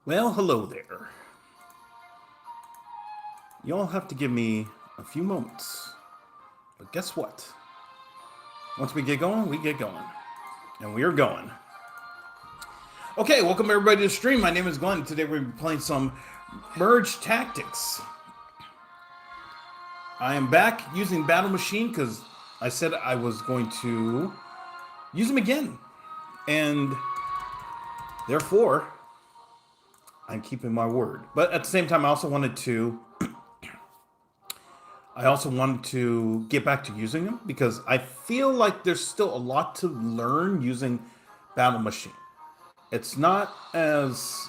Well, hello there. Y'all have to give me a few moments. But guess what? Once we get going, we get going. And we are going. Okay, welcome everybody to the stream. My name is Glenn. Today we're going to be playing some Merge Tactics. I am back using Battle Machine because I said I was going to use them again. And therefore, I'm keeping my word. But at the same time, I also wanted to get back to using them because I feel like there's still a lot to learn using Battle Machine. It's not as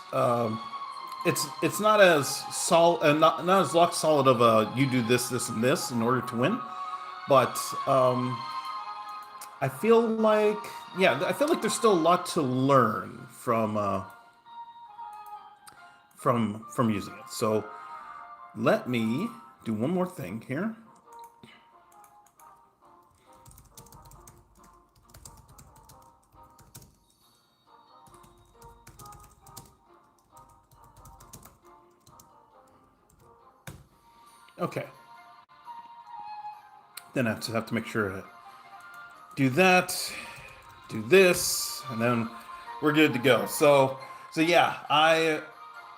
it's not as not as rock solid of a you do this, this, and this in order to win. But I feel like I feel like there's still a lot to learn from using it. So let me do one more thing here. Okay. Then I just have to make sure to do that, do this, and then we're good to go. So yeah, I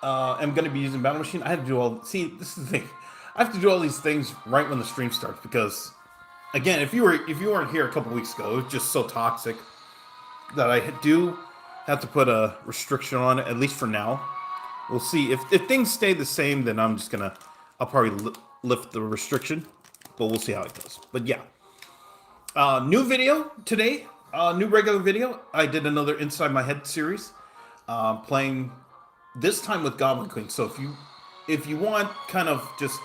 am going to be using Battle Machine. I have to do all. See, this is the thing. I have to do all these things right when the stream starts because, again, if you weren't here a couple weeks ago, it was just so toxic that I do have to put a restriction on it at least for now. We'll see if things stay the same. Then I'll probably lift the restriction, but we'll see how it goes. But yeah, new video today. New regular video. I did another Inside My Head series, playing this time with Goblin Queen. So if you want kind of just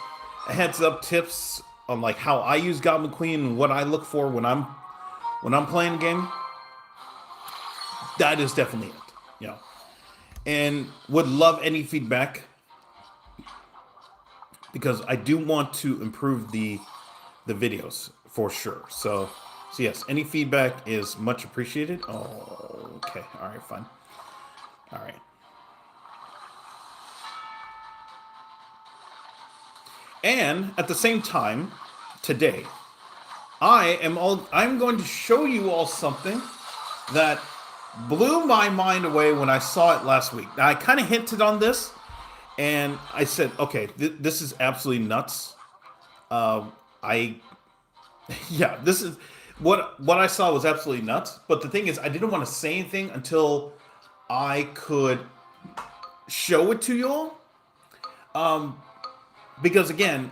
a heads up tips on like how I use Goblin Queen and what I look for when I'm playing a game, that is definitely it. Yeah, and would love any feedback because I do want to improve the videos for sure. So yes, any feedback is much appreciated. Oh, okay. All right, fine. All right. And at the same time, today, I'm going to show you all something that blew my mind away when I saw it last week. Now, I kind of hinted on this, and I said, okay, this is absolutely nuts. I yeah, this is what I saw was absolutely nuts. But the thing is, I didn't want to say anything until I could show it to you all. Because again,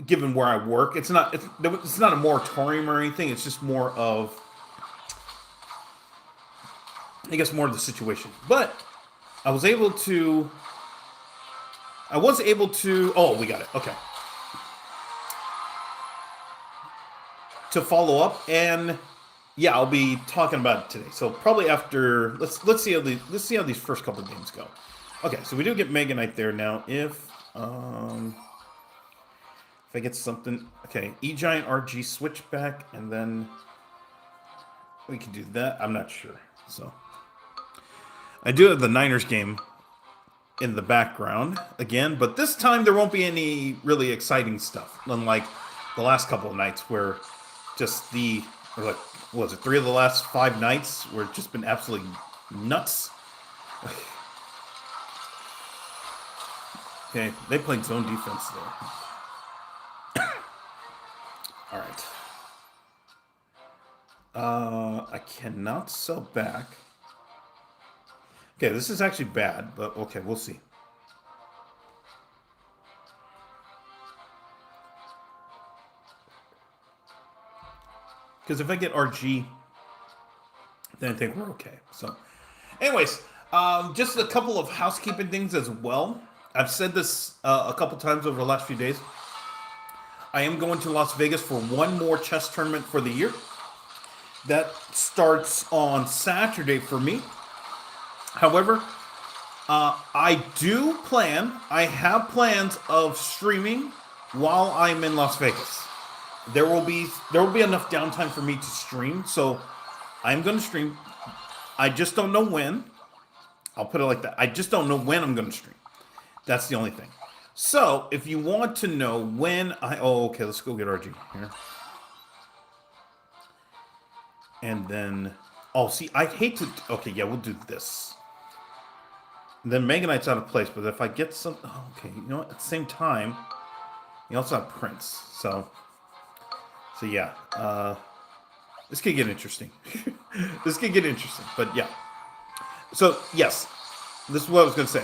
given where I work, it's not a moratorium or anything. It's just more of, I guess, more of the situation. But I was able to. Oh, we got it. Okay. To follow up, and yeah, I'll be talking about it today. So probably after let's see how these first couple of games go. Okay, so we do get Mega Knight there now. If I get something, okay, E Giant RG switchback, and then we can do that. I'm not sure. So I do have the Niners game in the background again, but this time there won't be any really exciting stuff, unlike the last couple of nights where just what was it, 3 of the last 5 nights where it's just been absolutely nuts. Okay, they played zone defense there. All right. I cannot sell back. Okay, this is actually bad, but okay, we'll see. Because if I get RG, then I think we're okay. So, anyways, just a couple of housekeeping things as well. I've said this a couple times over the last few days. I am going to Las Vegas for one more chess tournament for the year. That starts on Saturday for me. However, I have plans of streaming while I'm in Las Vegas. There will be enough downtime for me to stream, so I'm going to stream. I just don't know when. I'll put it like that. I just don't know when I'm going to stream. That's the only thing. So, if you want to know when I... Oh, okay, let's go get RG here. And then... Oh, see, I hate to... Okay, yeah, we'll do this. And then Mega Knight's out of place, but if I get some... Oh, okay, you know what? At the same time, you also have Prince. So yeah. This could get interesting. This could get interesting, but yeah. So, yes. This is what I was going to say.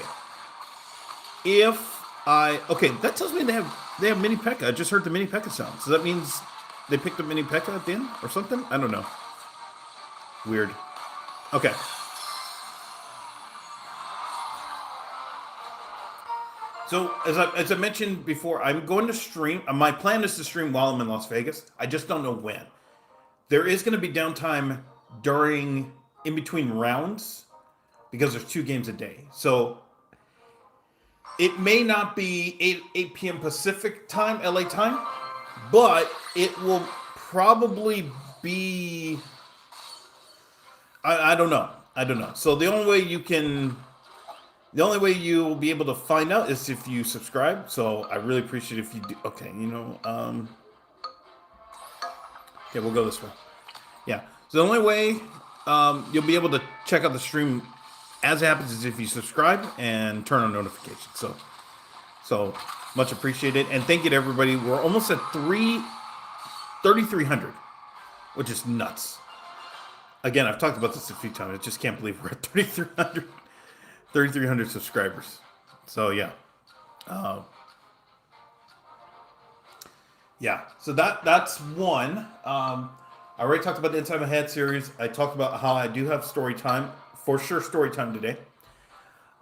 Okay, that tells me they have Mini P.E.K.K.A. I just heard the Mini P.E.K.K.A. sound. So that means they picked up Mini P.E.K.K.A. at the end or something? I don't know. Weird. Okay. So, as I mentioned before, I'm going to stream. My plan is to stream while I'm in Las Vegas. I just don't know when. There is going to be downtime in between rounds because there's 2 games a day. So, it may not be 8 p.m. Pacific time, LA time, but it will probably be... I don't know. So the only way you'll be able to find out is if you subscribe. So I really appreciate if you do. Okay, okay, we'll go this way. Yeah. So the only way you'll be able to check out the stream as it happens is if you subscribe and turn on notifications. So much appreciated. And thank you to everybody. We're almost at 3,300, which is nuts. Again, I've talked about this a few times. I just can't believe we're at 3,300 subscribers. So, yeah. Yeah, so that's one. I already talked about the Inside My Head series. I talked about how I do have story time. For sure, story time today.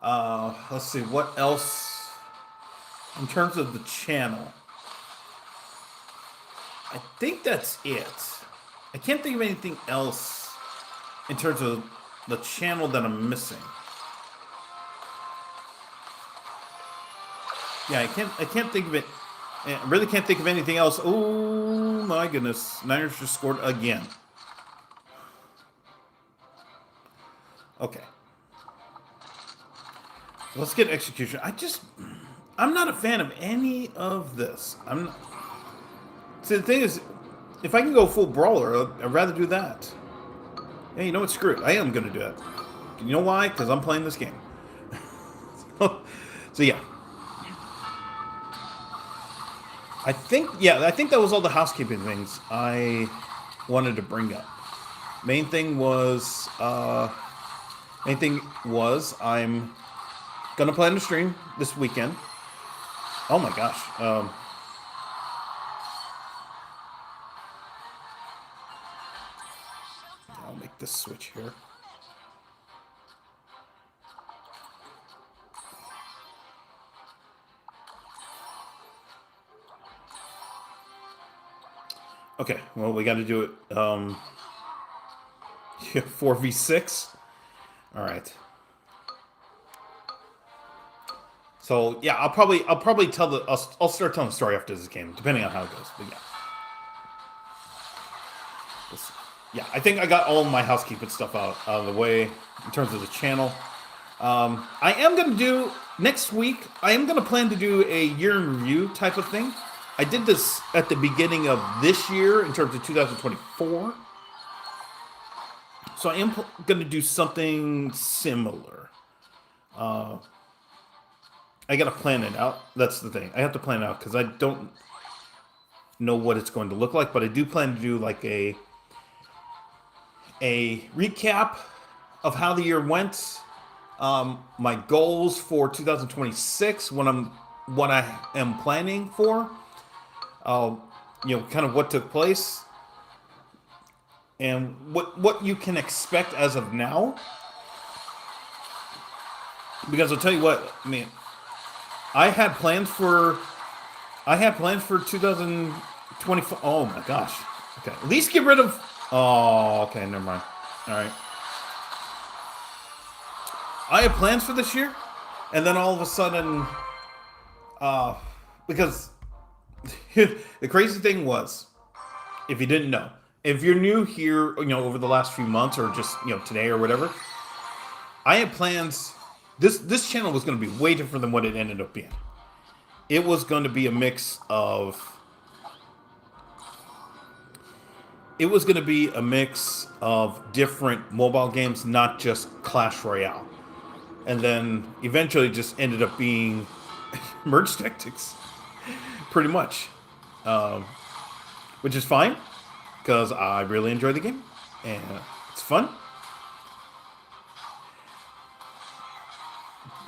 Let's see, what else? In terms of the channel, I think that's it. I can't think of anything else in terms of the channel that I'm missing. Yeah, I can't think of it. I really can't think of anything else. Oh my goodness. Niners just scored again. Okay. Let's get execution. I'm not a fan of any of this. See, the thing is, if I can go full brawler, I'd rather do that. Yeah, you know what? Screw it. I am going to do it. You know why? Because I'm playing this game. So yeah. I think that was all the housekeeping things I wanted to bring up. Main thing was I'm gonna plan to stream this weekend. Oh my gosh. I'll make this switch here. Okay, well, we got to do it 4v6. All right. So yeah, I'll probably tell I'll start telling the story after this game, depending on how it goes. But yeah, I think I got all my housekeeping stuff out of the way in terms of the channel. I am gonna do next week. I am gonna plan to do a year in review type of thing. I did this at the beginning of this year in terms of 2024. So I am going to do something similar. I got to plan it out. That's the thing. I have to plan it out because I don't know what it's going to look like. But I do plan to do like a recap of how the year went. My goals for 2026, what I am planning for. Kind of what took place and what you can expect as of now. Because I'll tell you what, I mean, I had plans for 2024. Oh my gosh. Okay. At least get rid of. Oh, okay. Never mind. All right. I had plans for this year, and then all of a sudden, because. The crazy thing was, if you didn't know, if you're new here, over the last few months or just, today or whatever, I had plans this channel was going to be way different than what it ended up being. It was going to be a mix of. It was going to be a mix of different mobile games, not just Clash Royale. And then eventually just ended up being merge tactics, pretty much. Which is fine, because I really enjoy the game, and it's fun.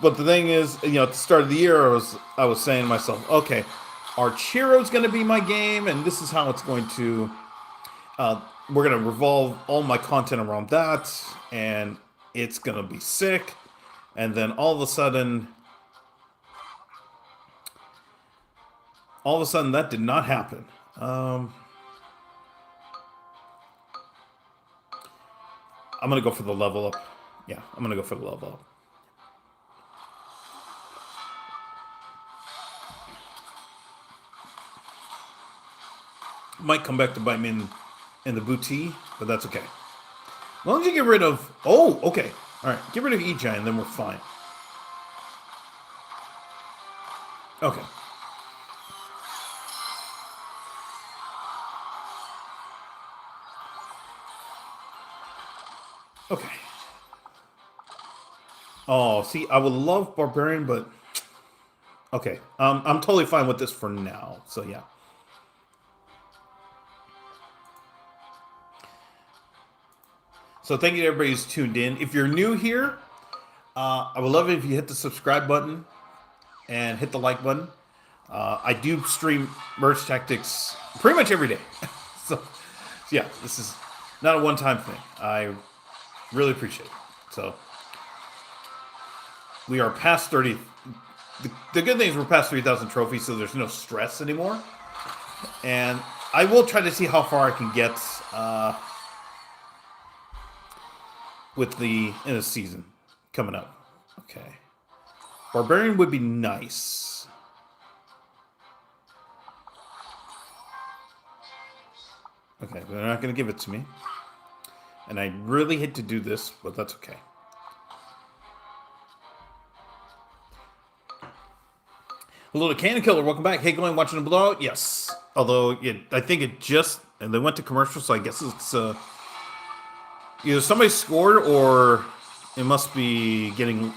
But the thing is, at the start of the year, I was saying to myself, okay, Archero's going to be my game, and this is how it's going to. We're going to revolve all my content around that, and it's going to be sick. And then all of a sudden, that did not happen. I'm going to go for the level up. Yeah, I'm going to go for the level up. Might come back to bite me in the booty, but that's okay. As long as you get rid of... Oh, okay. All right, get rid of E-Giant, then we're fine. Okay. Okay. Oh, see, I would love Barbarian, but... Okay, I'm totally fine with this for now, so yeah. So thank you to everybody who's tuned in. If you're new here, I would love it if you hit the subscribe button and hit the like button. I do stream Merge Tactics pretty much every day. So, yeah, this is not a one-time thing. I really appreciate it. So, we are past 30. The good thing is we're past 3,000 trophies, so there's no stress anymore. And I will try to see how far I can get with the in a season coming up. Okay. Barbarian would be nice. Okay, they're not going to give it to me. And I really hate to do this, but that's okay. Hello to Cannon Killer, welcome back. Hey, going watching the blowout? Yes. Although, I think it just... And they went to commercial, so I guess it's... either somebody scored or it must be getting...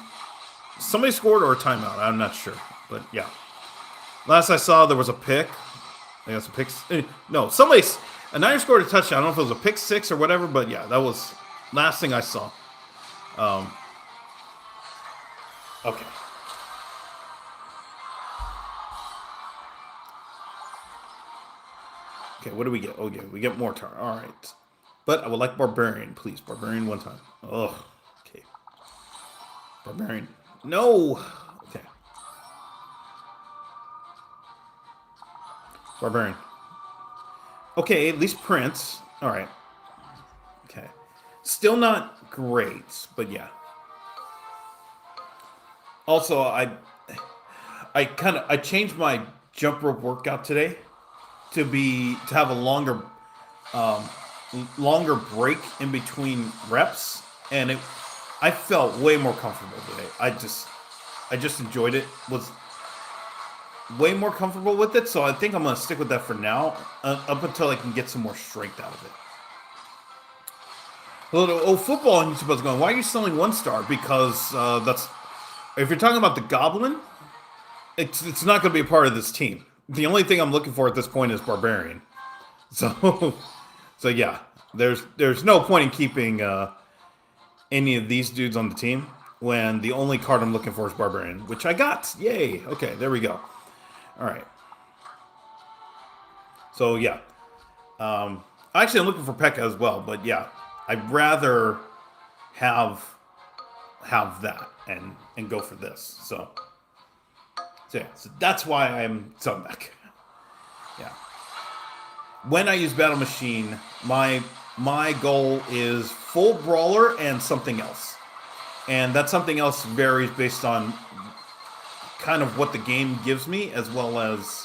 Somebody scored or a timeout. I'm not sure. But, yeah. Last I saw, there was a pick. I guess a pick... No, somebody... A Niner scored a touchdown. I don't know if it was a pick six or whatever, but, yeah, that was last thing I saw. Okay. Okay, what do we get? Oh, yeah, we get Mortar. All right. But I would like Barbarian, please. Barbarian one time. Ugh. Okay. Barbarian. No! Okay. Barbarian. Okay, at least Prince. Alright. Okay. Still not great, but yeah. Also, I changed my jump rope workout today to have a longer break in between reps, and I felt way more comfortable today. I just enjoyed it. Was way more comfortable with it, so I think I'm going to stick with that for now, up until I can get some more strength out of it. Hello to Football on YouTube. I was going, why are you selling 1 star? Because that's... If you're talking about the Goblin, it's not going to be a part of this team. The only thing I'm looking for at this point is Barbarian. So yeah, there's no point in keeping any of these dudes on the team when the only card I'm looking for is Barbarian, which I got. Yay. Okay, there we go. All right. So yeah. Actually, I'm looking for P.E.K.K.A. as well, but yeah, I'd rather have that and go for this. So yeah, so that's why I'm subbing back. Yeah. When I use Battle Machine, my goal is full brawler and something else. And that something else varies based on kind of what the game gives me, as well as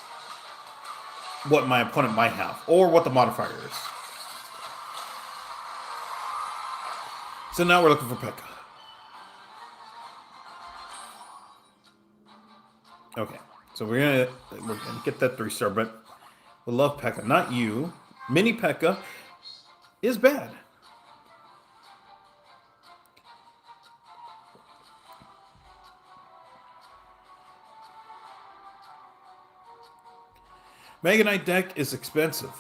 what my opponent might have, or what the modifier is. So now we're looking for P.E.K.K.A. Okay, so we're gonna get that 3-star, but we love P.E.K.K.A. Not you. Mini P.E.K.K.A. is bad. Mega Knight deck is expensive.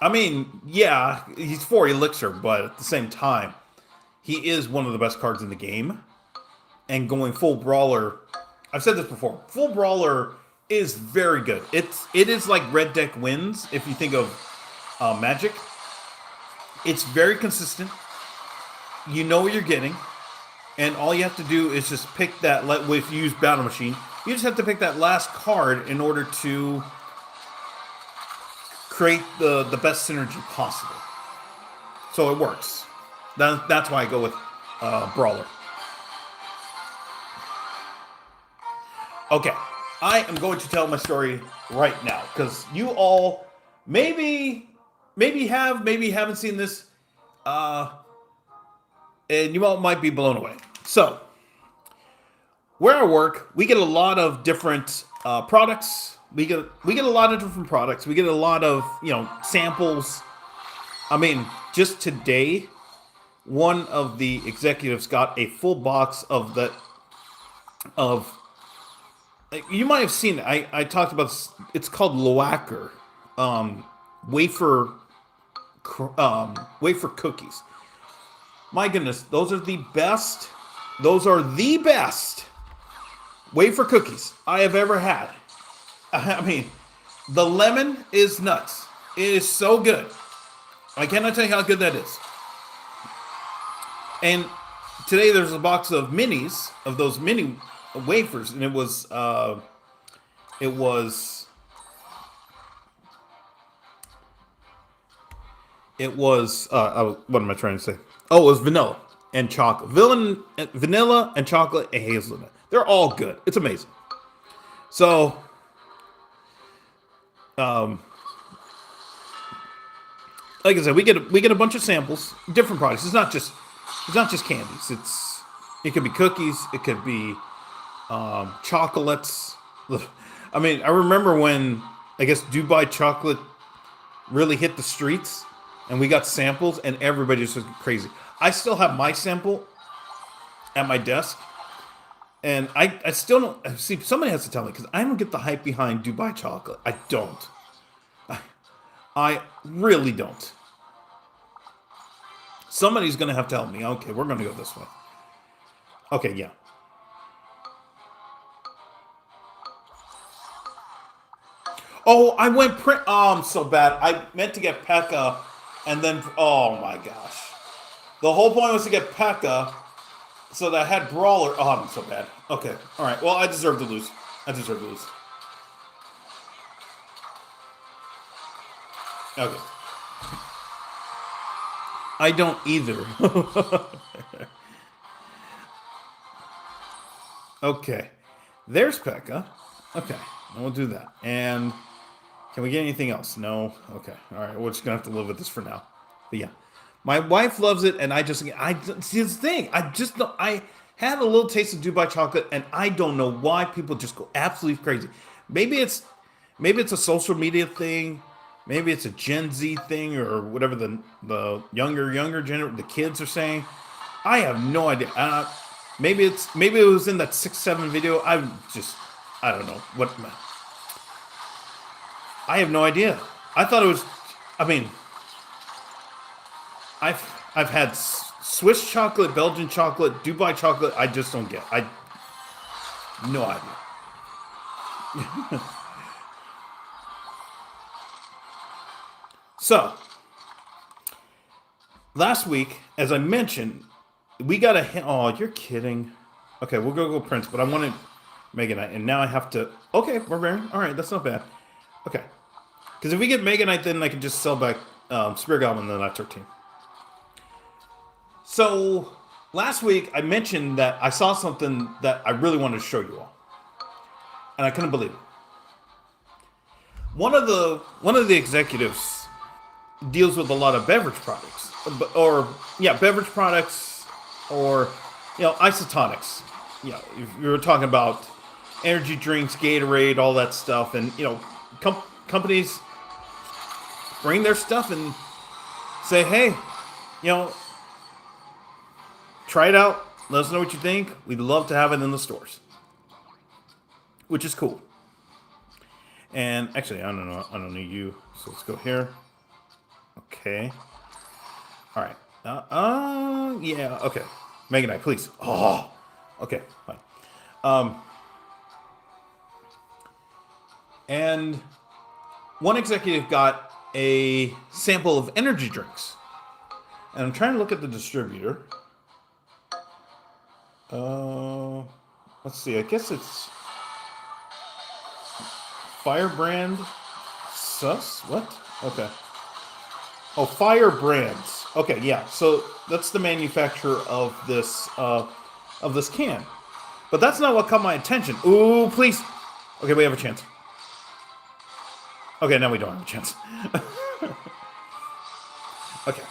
I mean, yeah, he's 4 elixir, but at the same time, he is one of the best cards in the game. And going full brawler, I've said this before. Full brawler is very good. It is like red deck wins if you think of Magic. It's very consistent. You know what you're getting, and all you have to do is just pick that. If you use Battle Machine, you just have to pick that last card in order to create the best synergy possible. So it works. That's why I go with Brawler. Okay, I am going to tell my story right now because you all maybe haven't seen this, uh, and you all might be blown away. So, where I work, we get a lot of different products. We get a lot of different products. We get a lot of samples. I mean, just today, one of the executives got a full box of you might have seen it. I talked about this. It's called Loacker, wafer wafer cookies. My goodness, those are the best. Those are the best wafer cookies I have ever had. I mean, the lemon is nuts. It is so good. I cannot tell you how good that is. And today there's a box of minis of those mini wafers, and it was it was what am I trying to say? Oh, it was vanilla and chocolate, vanilla and chocolate and hazelnut. They're all good. It's amazing. So, um, like I said, we get a bunch of samples, different products. It's not just candies. It could be cookies. It could be chocolates. I mean, I remember when I guess Dubai chocolate really hit the streets, and we got samples, and everybody just was crazy. I still have my sample at my desk, and I still don't see. Somebody has to tell me because I don't get the hype behind Dubai chocolate. I don't. I really don't. Somebody's gonna have to tell me. Okay, we're gonna go this way. Okay, yeah. Oh, I went print. Oh, I'm so bad. I meant to get P.E.K.K.A. and then oh my gosh, the whole point was to get P.E.K.K.A. so that I had Brawler. Oh, I'm so bad. Okay, all right. Well, I deserve to lose. I deserve to lose. Okay. I don't either. Okay. There's P.E.K.K.A. Okay, we'll do that. And can we get anything else? No. Okay. All right. We're just gonna have to live with this for now. But yeah, my wife loves it, and I see this thing. I just don't. I had a little taste of Dubai chocolate, and I don't know why people just go absolutely crazy. Maybe it's maybe it's a social media thing. Maybe it's a Gen Z thing, or whatever the the kids are saying. I have no idea. Maybe it was in that 6-7 video. I don't know what. I have no idea. I thought it was. I mean, I've had Swiss chocolate, Belgian chocolate, Dubai chocolate. I just don't get. I no idea. So last week, as I mentioned, we got a hit. Oh, you're kidding. Okay, we'll go Prince, but I wanted Mega Knight, and now I have to. Okay, we're bearing. All right, that's not bad. Okay, because if we get Mega Knight, then I can just sell back Spirit Goblin, and then that's our team. So last week I mentioned that I saw something that I really wanted to show you all, and I couldn't believe it. One of the executives deals with a lot of beverage products, or yeah, beverage products, or isotonics. Yeah, if you're talking about energy drinks, Gatorade, all that stuff, and companies bring their stuff and say, hey, try it out. Let us know what you think. We'd love to have it in the stores, which is cool. And actually, I don't need you. So let's go here. Okay. All right. Yeah. Okay. Mega Knight, please. Oh. Okay. Fine. And one executive got a sample of energy drinks, and I'm trying to look at the distributor. Let's see. I guess it's Firebrand Sus? What? Okay. Oh, Firebrands. Okay, yeah. So that's the manufacturer of this can. But that's not what caught my attention. Ooh, please. Okay, we have a chance. Okay, now we don't have a chance. Okay.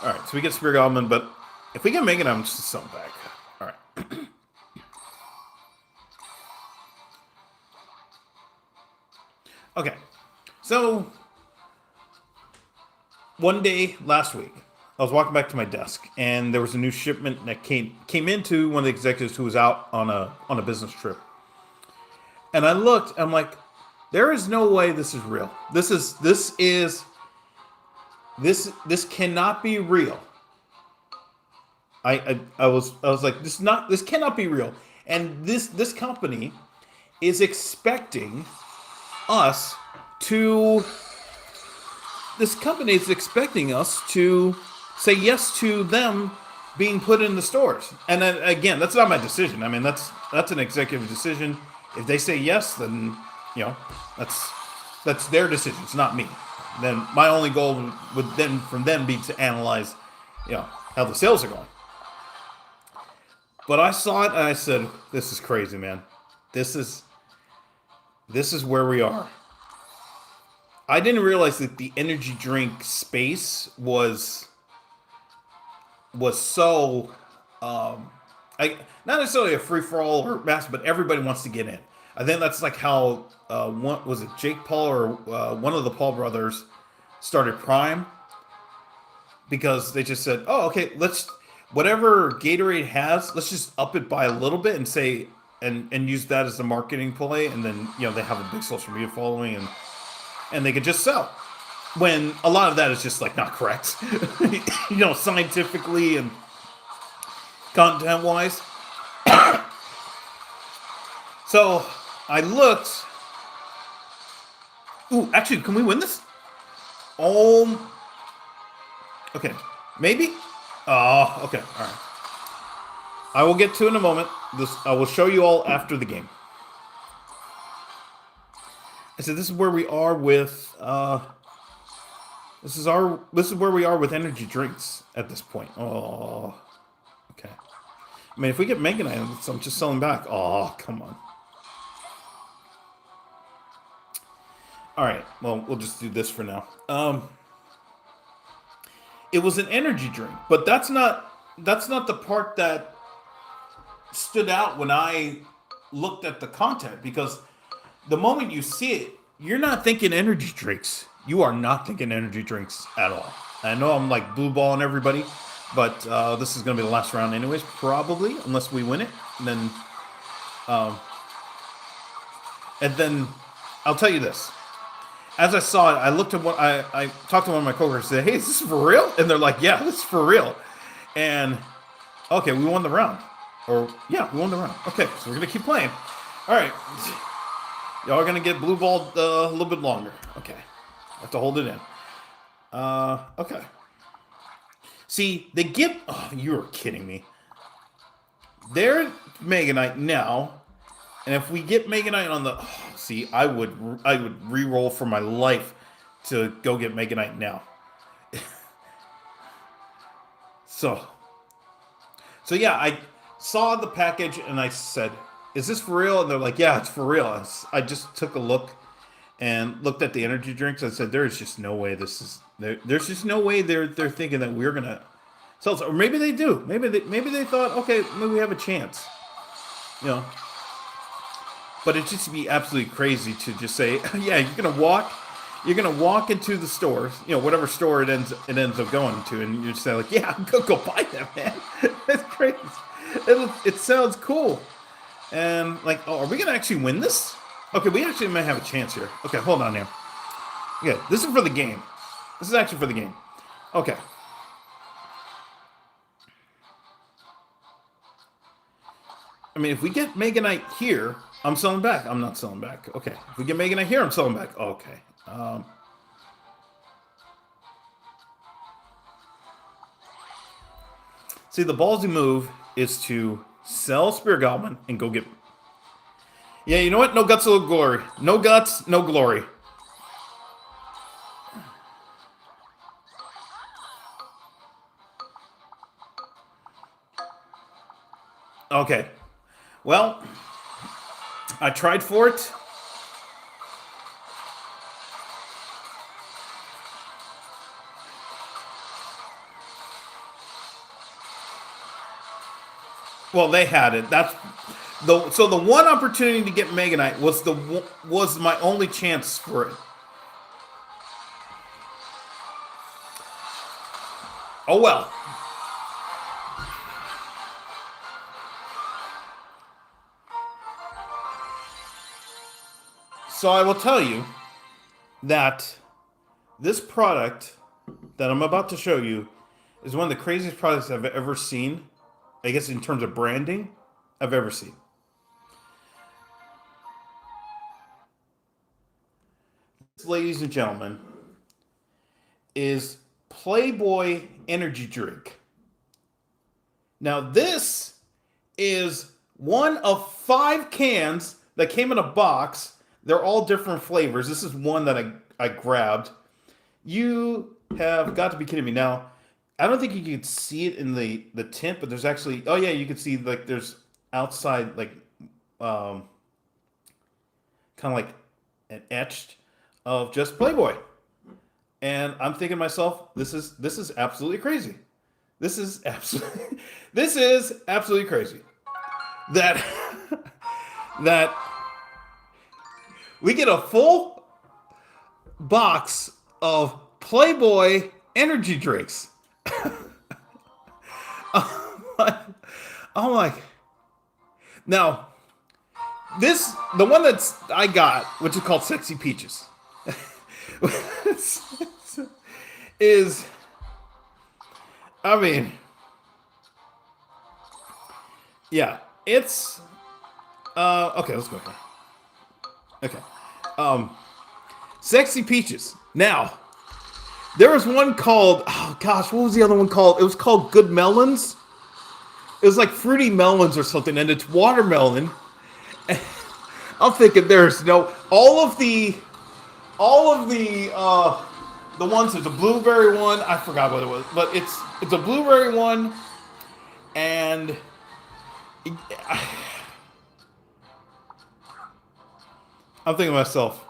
Alright, so we get Spear Goblin, but if we get Mega Knight, I'm just something back. Alright. Okay. So, one day last week, I was walking back to my desk, and there was a new shipment that came into one of the executives who was out on a business trip. And I looked, I'm like, there is no way this is real. This cannot be real. I was like, this cannot be real. And this company is expecting us to say yes to them being put in the stores. And then again, that's not my decision. I mean, that's an executive decision. If they say yes, then that's their decision. It's not me. Then my only goal would then from them be to analyze, how the sales are going. But I saw it and I said, "This is crazy, man. This is where we are." I didn't realize that the energy drink space was so not necessarily a free for all or mass, but everybody wants to get in. I think that's like how was it Jake Paul or one of the Paul brothers started Prime, because they just said, "Oh, okay, let's whatever Gatorade has, let's just up it by a little bit and say and use that as a marketing play, and then they have a big social media following and they could just sell." When a lot of that is just like not correct, scientifically and content wise. So I looked. Ooh, actually, can we win this? Oh, okay, maybe. Oh, okay, all right. I will get to it in a moment. I will show you all after the game. I said this is where we are with. This is where we are with energy drinks at this point. Oh, okay. I mean, if we get Mega Knight, I'm just selling back. Oh, come on. All right. Well, we'll just do this for now. It was an energy drink, but that's not the part that stood out when I looked at the content, because the moment you see it, you're not thinking energy drinks. You are not thinking energy drinks at all. I know I'm like blue balling everybody, but this is going to be the last round anyways, probably, unless we win it. And then I'll tell you this. As I saw it, I looked at what I talked to one of my coworkers and said, "Hey, is this for real?" And they're like, "Yeah, this is for real." And okay, we won the round. Or yeah, we won the round. Okay, so we're gonna keep playing. All right, y'all are gonna get blue balled a little bit longer. Okay, I have to hold it in. Okay. See, they get. Oh, you're kidding me. They're Mega Knight now, and if we get Mega Knight on the, see, I would re-roll for my life to go get Mega Knight now. So yeah, I saw the package and I said, "Is this for real?" And they're like, "Yeah, it's for real." I just took a look and looked at the energy drinks. I said, "There's just no way this is. There's just no way they're thinking that we're gonna seltzer. Or maybe they do. Maybe they thought, okay, maybe we have a chance. You know. But it just be absolutely crazy to just say, yeah, you're gonna walk into the store, whatever store it ends up going to, and you just say like, yeah, go buy that, man. That's crazy. It sounds cool. And like, oh, are we gonna actually win this? Okay, we actually might have a chance here. Okay, hold on now. Yeah, this is for the game. This is actually for the game. Okay. I mean, if we get Mega Knight here, I'm selling back. I'm not selling back. Okay. If we get Mega Knight here, I'm selling back. Okay. See, the ballsy move is to sell Spear Goblin and go get. Yeah, you know what? No guts, no glory. No guts, no glory. Okay. Well, I tried for it. Well, they had it. So the one opportunity to get Mega Knight was my only chance for it. Oh well. So I will tell you that this product that I'm about to show you is one of the craziest products I've ever seen. I guess in terms of branding, I've ever seen. This, ladies and gentlemen, is Playboy Energy Drink. Now, this is one of 5 cans that came in a box. They're all different flavors. This is one that I grabbed. You have got to be kidding me. Now, I don't think you can see it in the tint, but there's actually, oh yeah, you can see like there's outside like kind of like an etched of just Playboy. And I'm thinking to myself, this is absolutely crazy. This is absolutely crazy. That that we get a full box of Playboy energy drinks. I'm like, now, the one I got, which is called Sexy Peaches, is, I mean, yeah, it's, okay, let's go here. Okay, Sexy Peaches. Now, there was one called, oh gosh, what was the other one called? It was called Good Melons. It was like Fruity Melons or something, and it's watermelon. And I'm thinking there's no, all of the ones, there's a blueberry one, I forgot what it was, but it's a blueberry one, and I'm thinking to myself,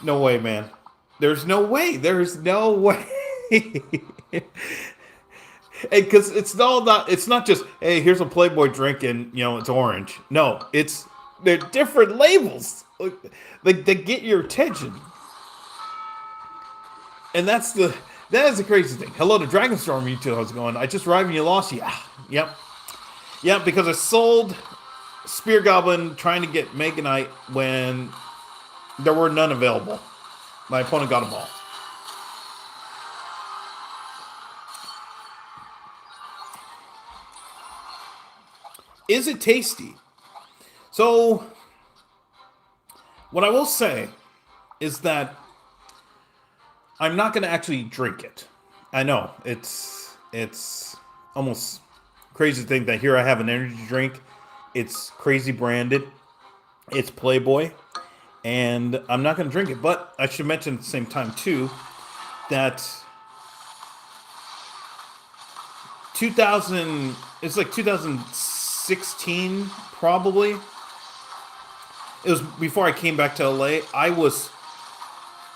no way, man. There's no way. There's no way. Because it's not just, hey, here's a Playboy drink and it's orange. No, they're different labels. Like they get your attention. And that is the crazy thing. Hello to Dragonstorm, you two. How's it going? I just arrived and you lost. Yeah. Yep. Yeah, because I sold Spear Goblin trying to get Mega Knight when there were none available. My opponent got them all. Is it tasty? So, what I will say is that I'm not going to actually drink it. I know it's almost crazy to think that here I have an energy drink. It's crazy branded. It's Playboy. And I'm not going to drink it. But I should mention at the same time, too, that it's like 2016, probably. It was before I came back to LA. I was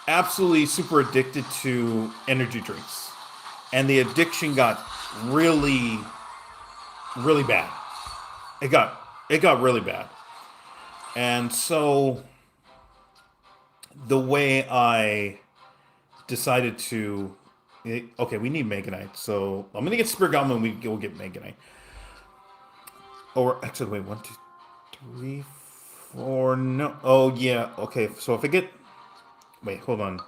absolutely super addicted to energy drinks. And the addiction got really, really bad. It got it got really bad, and so the way I decided to, okay, we need Meganite, so I'm gonna get Spirit Goblin. We'll get Meganite. Or actually, wait, one, two, three, four. No, oh yeah, okay. So if I get, wait, hold on.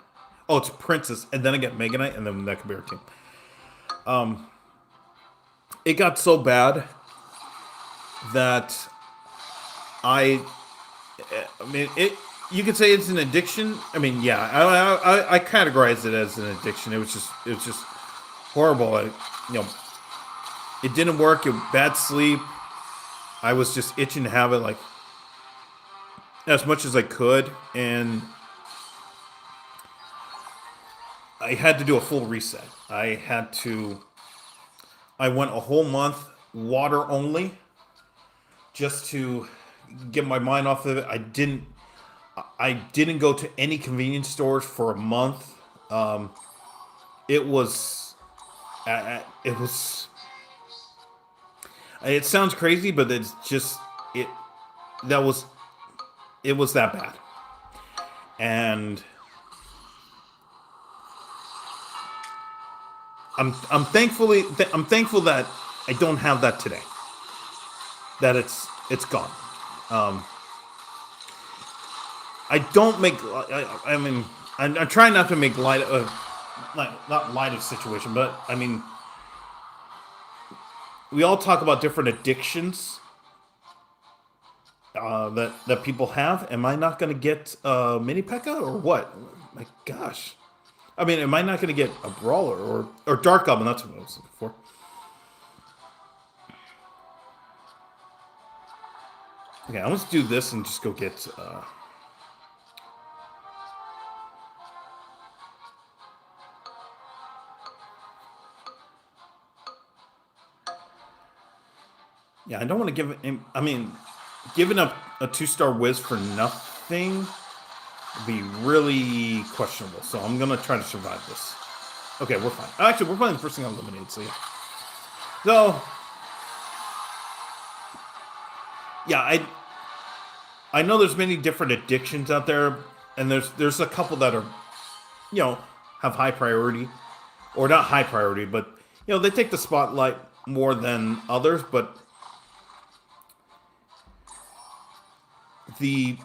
Oh, it's Princess, and then I get Meganite, and then that could be our team. It got so bad that I I mean, it. You could say it's an addiction. I mean, yeah, I categorize it as an addiction. It was just horrible. You know, it didn't work. It bad sleep. I was just itching to have it like as much as I could, and I had to do a full reset. I went a whole month water only just to get my mind off of it. I didn't go to any convenience stores for a month. Um, it was it was it sounds crazy, but it's just it that was it was that bad. And I'm thankful that I don't have that today. That it's gone. Um, I don't make. I mean, I'm trying not to make light of, not light of situation, but I mean, we all talk about different addictions that people have. Am I not going to get mini P.E.K.K.A. or what? My gosh, I mean, am I not going to get a brawler or dark goblin? That's what I was looking for. Okay, let's do this and just go get. Yeah, I don't want to give him. I mean, giving up a 2-star whiz for nothing would be really questionable. So I'm gonna try to survive this. Okay, we're fine. Actually, we're playing the first thing on eliminated. So yeah. So yeah, I know there's many different addictions out there, and there's a couple that are, you know, have high priority, or not high priority, but you know they take the spotlight more than others. But the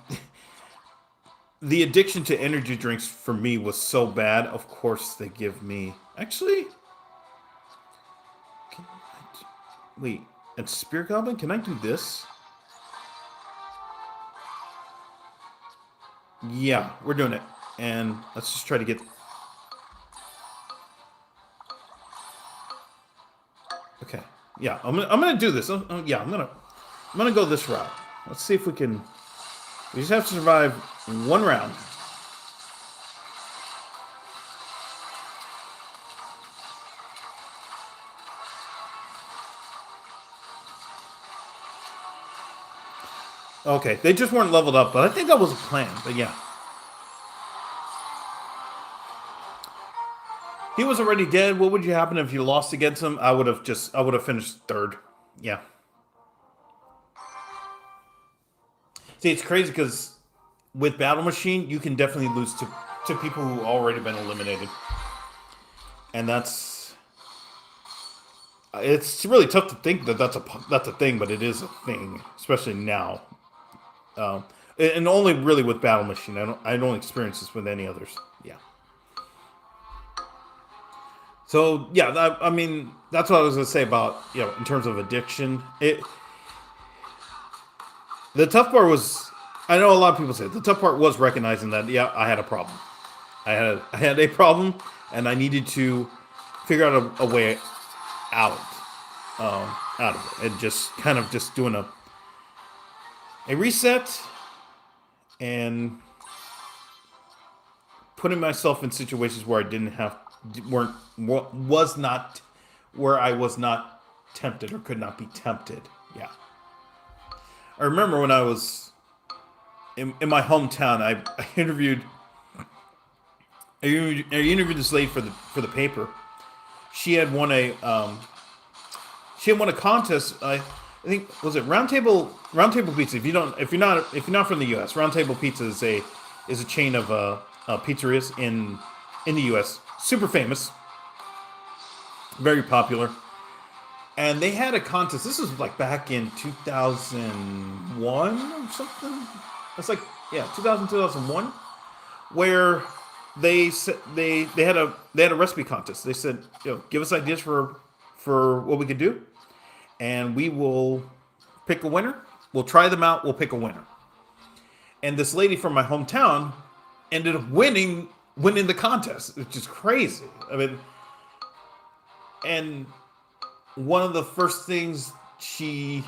the addiction to energy drinks for me was so bad. Of course, they give me actually. Wait, and Spirit Goblin, can I do this? Yeah, we're doing it, and let's just try to get. Okay, yeah, I'm gonna do this. Yeah, I'm gonna go this route. Let's see if we can. We just have to survive one round. Okay, they just weren't leveled up, but I think that was a plan. But yeah, he was already dead. What would you happen if you lost against him? I would have finished third. Yeah. See, it's crazy because with Battle Machine, you can definitely lose to people who already been eliminated, and it's really tough to think that that's a thing, but it is a thing, especially now. And only really with Battle Machine. I don't experience this with any others. Yeah. So yeah, I mean that's what I was gonna say about, you know, in terms of addiction. The tough part was, I know a lot of people say the tough part was recognizing that, yeah, I had a problem. I had a problem, and I needed to figure out a way out out of it, and just kind of just doing a reset and putting myself in situations where I didn't have weren't was not where I was not tempted or could not be tempted. Yeah, I remember when I was in my hometown. I interviewed. I interviewed this lady for the paper. She had won she had won a contest. I think was it Roundtable Pizza. If you're not from the U.S., Roundtable Pizza is a chain of pizzerias in the U.S. Super famous, very popular, and they had a contest. This was like back in 2001 or something. It's like, yeah, 2001, where they had a recipe contest. They said, give us ideas for what we could do, and we will pick a winner. We'll try them out. We'll pick a winner. And this lady from my hometown ended up winning the contest, which is crazy. I mean, and one of the first things I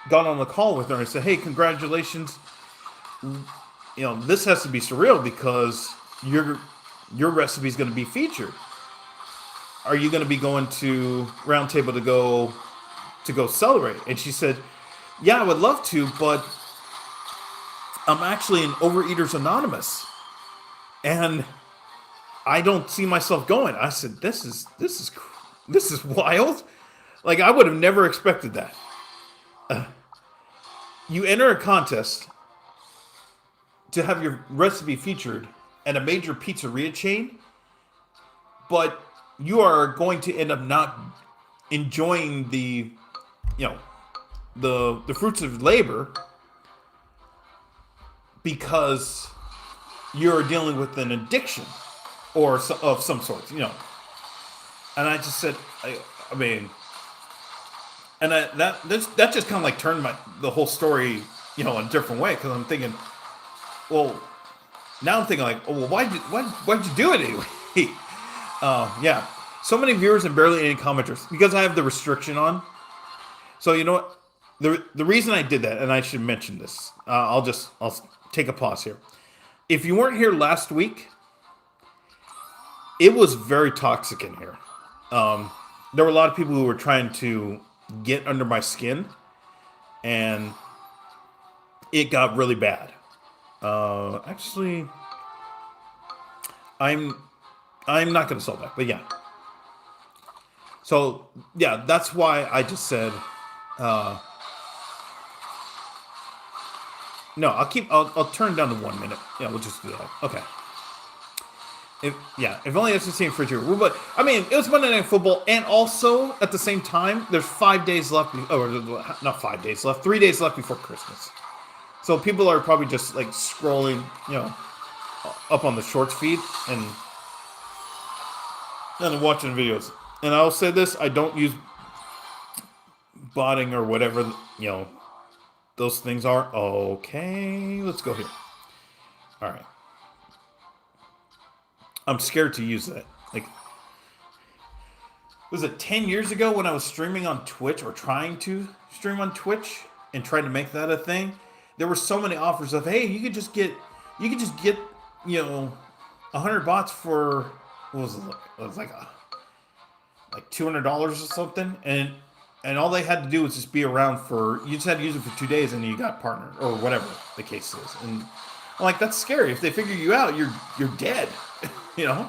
got on the call with her and I said, "Hey, congratulations. This has to be surreal because your recipe is going to be featured. Are you going to be going to Roundtable to go celebrate?" And she said, "Yeah, I would love to, but I'm actually in Overeaters Anonymous, and I don't see myself going." I said, "This is wild. Like, I would have never expected that." You enter a contest to have your recipe featured at a major pizzeria chain, but you are going to end up not enjoying the fruits of labor because you're dealing with an addiction of some sort. And I just said, I mean, and that just kind of like turned the whole story, in a different way, because I'm thinking, well, now I'm thinking like, oh, well, why'd you do it anyway? Yeah, so many viewers and barely any commenters because I have the restriction on. So you know what? The reason I did that, and I should mention this, I'll take a pause here. If you weren't here last week, it was very toxic in here. There were a lot of people who were trying to get under my skin, and it got really bad. Actually, I'm not going to solve that, but yeah. So yeah, that's why I just said, no, I'll turn it down to 1 minute. Yeah, we'll just do that. Okay. If only that's the same for you. But I mean, it was Monday Night Football, and also at the same time, there's 5 days left. Or not 5 days left. 3 days left before Christmas. So people are probably just like scrolling, up on the shorts feed and watching videos. And I'll say this: I don't use botting or whatever those things are. Okay, let's go here. All right. I'm scared to use that. Like, was it 10 years ago when I was streaming on Twitch or trying to stream on Twitch and tried to make that a thing? There were so many offers of, hey, you could just get, $100 bots for, what was it? It was like $200 or something, and all they had to do was just be around you just had to use it for 2 days, and you got partnered or whatever the case is. And I'm like, that's scary. If they figure you out, you're dead. And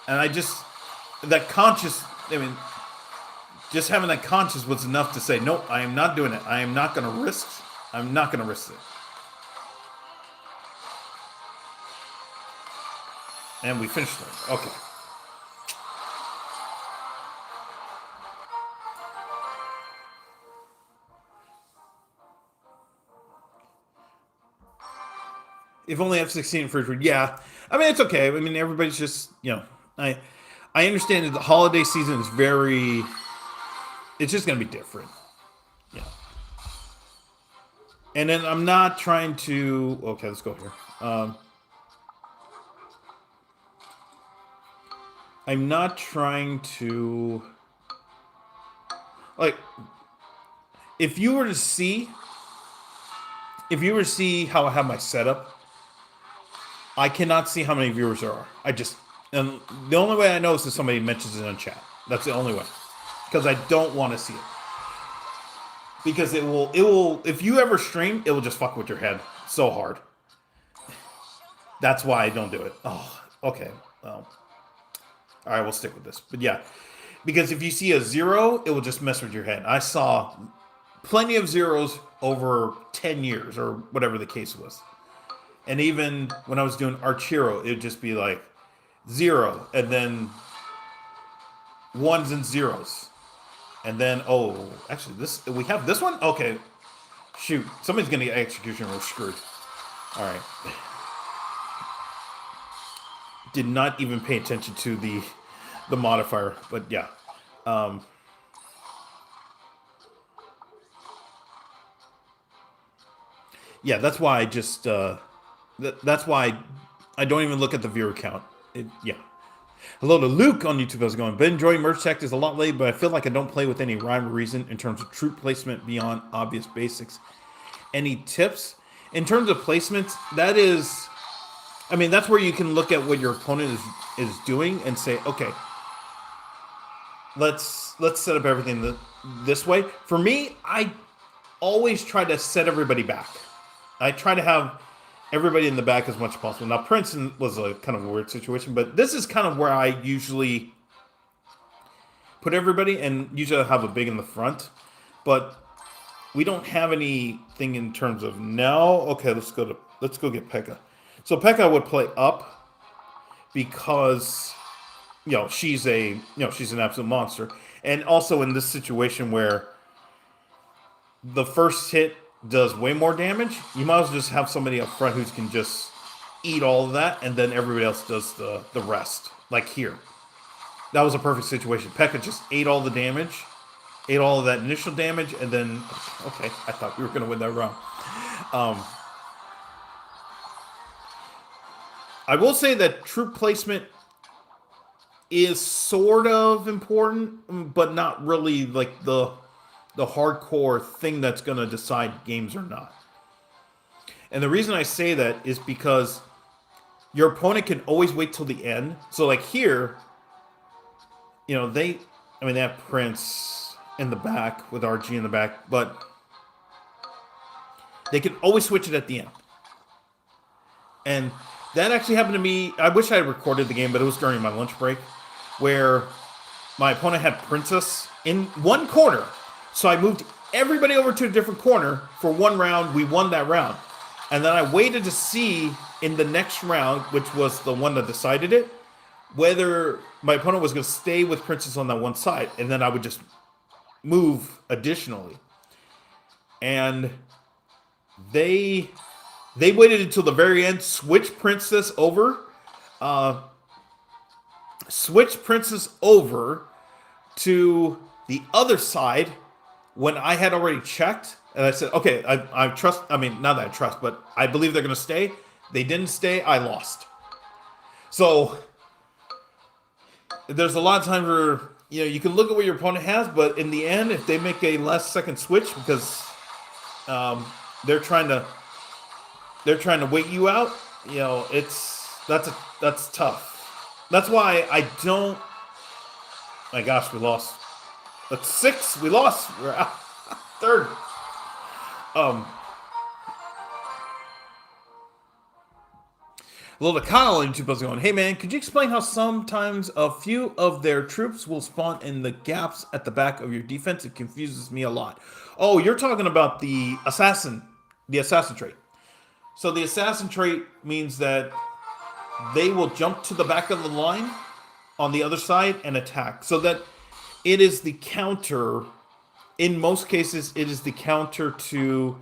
I just just having that conscience was enough to say, nope, I am not doing it. I'm not going to risk it. And we finished it. Okay. If only F-16 refrigerator. Yeah. I mean, it's okay. I mean, everybody's just, I understand that the holiday season is it's just going to be different. Yeah. And then I'm not trying to, okay, let's go here. I'm not trying to, like, if you were to see how I have my setup, I cannot see how many viewers there are. And the only way I know is if somebody mentions it in chat. That's the only way. Because I don't want to see it. Because it will, if you ever stream, it will just fuck with your head so hard. That's why I don't do it. Oh, okay. Well, All right, we'll stick with this. But yeah, because if you see a 0, it will just mess with your head. I saw plenty of zeros over 10 years or whatever the case was. And even when I was doing Archero, it would just be like 0 and then ones and zeros. And then, oh, actually, this we have this one? Okay. Shoot. Somebody's going to get execution. We're screwed. All right. Did not even pay attention to the modifier. But yeah. Yeah, that's why I just... that's why I don't even look at the viewer count. Yeah. Hello to Luke on YouTube. How's it going? Been enjoying merch tech is a lot late, but I feel like I don't play with any rhyme or reason in terms of troop placement beyond obvious basics. Any tips? In terms of placements, that is... I mean, that's where you can look at what your opponent is doing and say, okay, let's set up everything this way. For me, I always try to set everybody back. I try to have everybody in the back as much as possible. Now, Princeton was a kind of a weird situation, but this is kind of where I usually put everybody, and usually I have a big in the front. But we don't have anything in terms of now. Okay, let's go get Pekka. So Pekka would play up because she's an absolute monster, and also in this situation where the first hit does way more damage, you might as well just have somebody up front who can just eat all of that, and then everybody else does the rest. Like here. That was a perfect situation. Pekka just ate all the damage, ate all of that initial damage, and then... Okay, I thought we were going to win that round. I will say that troop placement is sort of important, but not really like the hardcore thing that's going to decide games or not. And the reason I say that is because your opponent can always wait till the end. So like here, they have Prince in the back with RG in the back, but they can always switch it at the end. And that actually happened to me. I wish I had recorded the game, but it was during my lunch break, where my opponent had Princess in one corner. So I moved everybody over to a different corner for one round. We won that round. And then I waited to see in the next round, which was the one that decided it, whether my opponent was going to stay with Princess on that one side. And then I would just move additionally. And they waited until the very end, switched Princess over to the other side when I had already checked. And I said, okay, I trust, not that I trust, but I believe they're going to stay. They didn't stay. I lost. So there's a lot of times where, you can look at what your opponent has, but in the end, if they make a last second switch because they're trying to wait you out, that's tough. That's why I don't... My gosh, we lost. That's 6. We lost. We're out. Third. Little Kyle on YouTube was going, hey man, could you explain how sometimes a few of their troops will spawn in the gaps at the back of your defense? It confuses me a lot. Oh, you're talking about the assassin trait. So the assassin trait means that they will jump to the back of the line on the other side and attack. So that it is the counter. In most cases, it is the counter to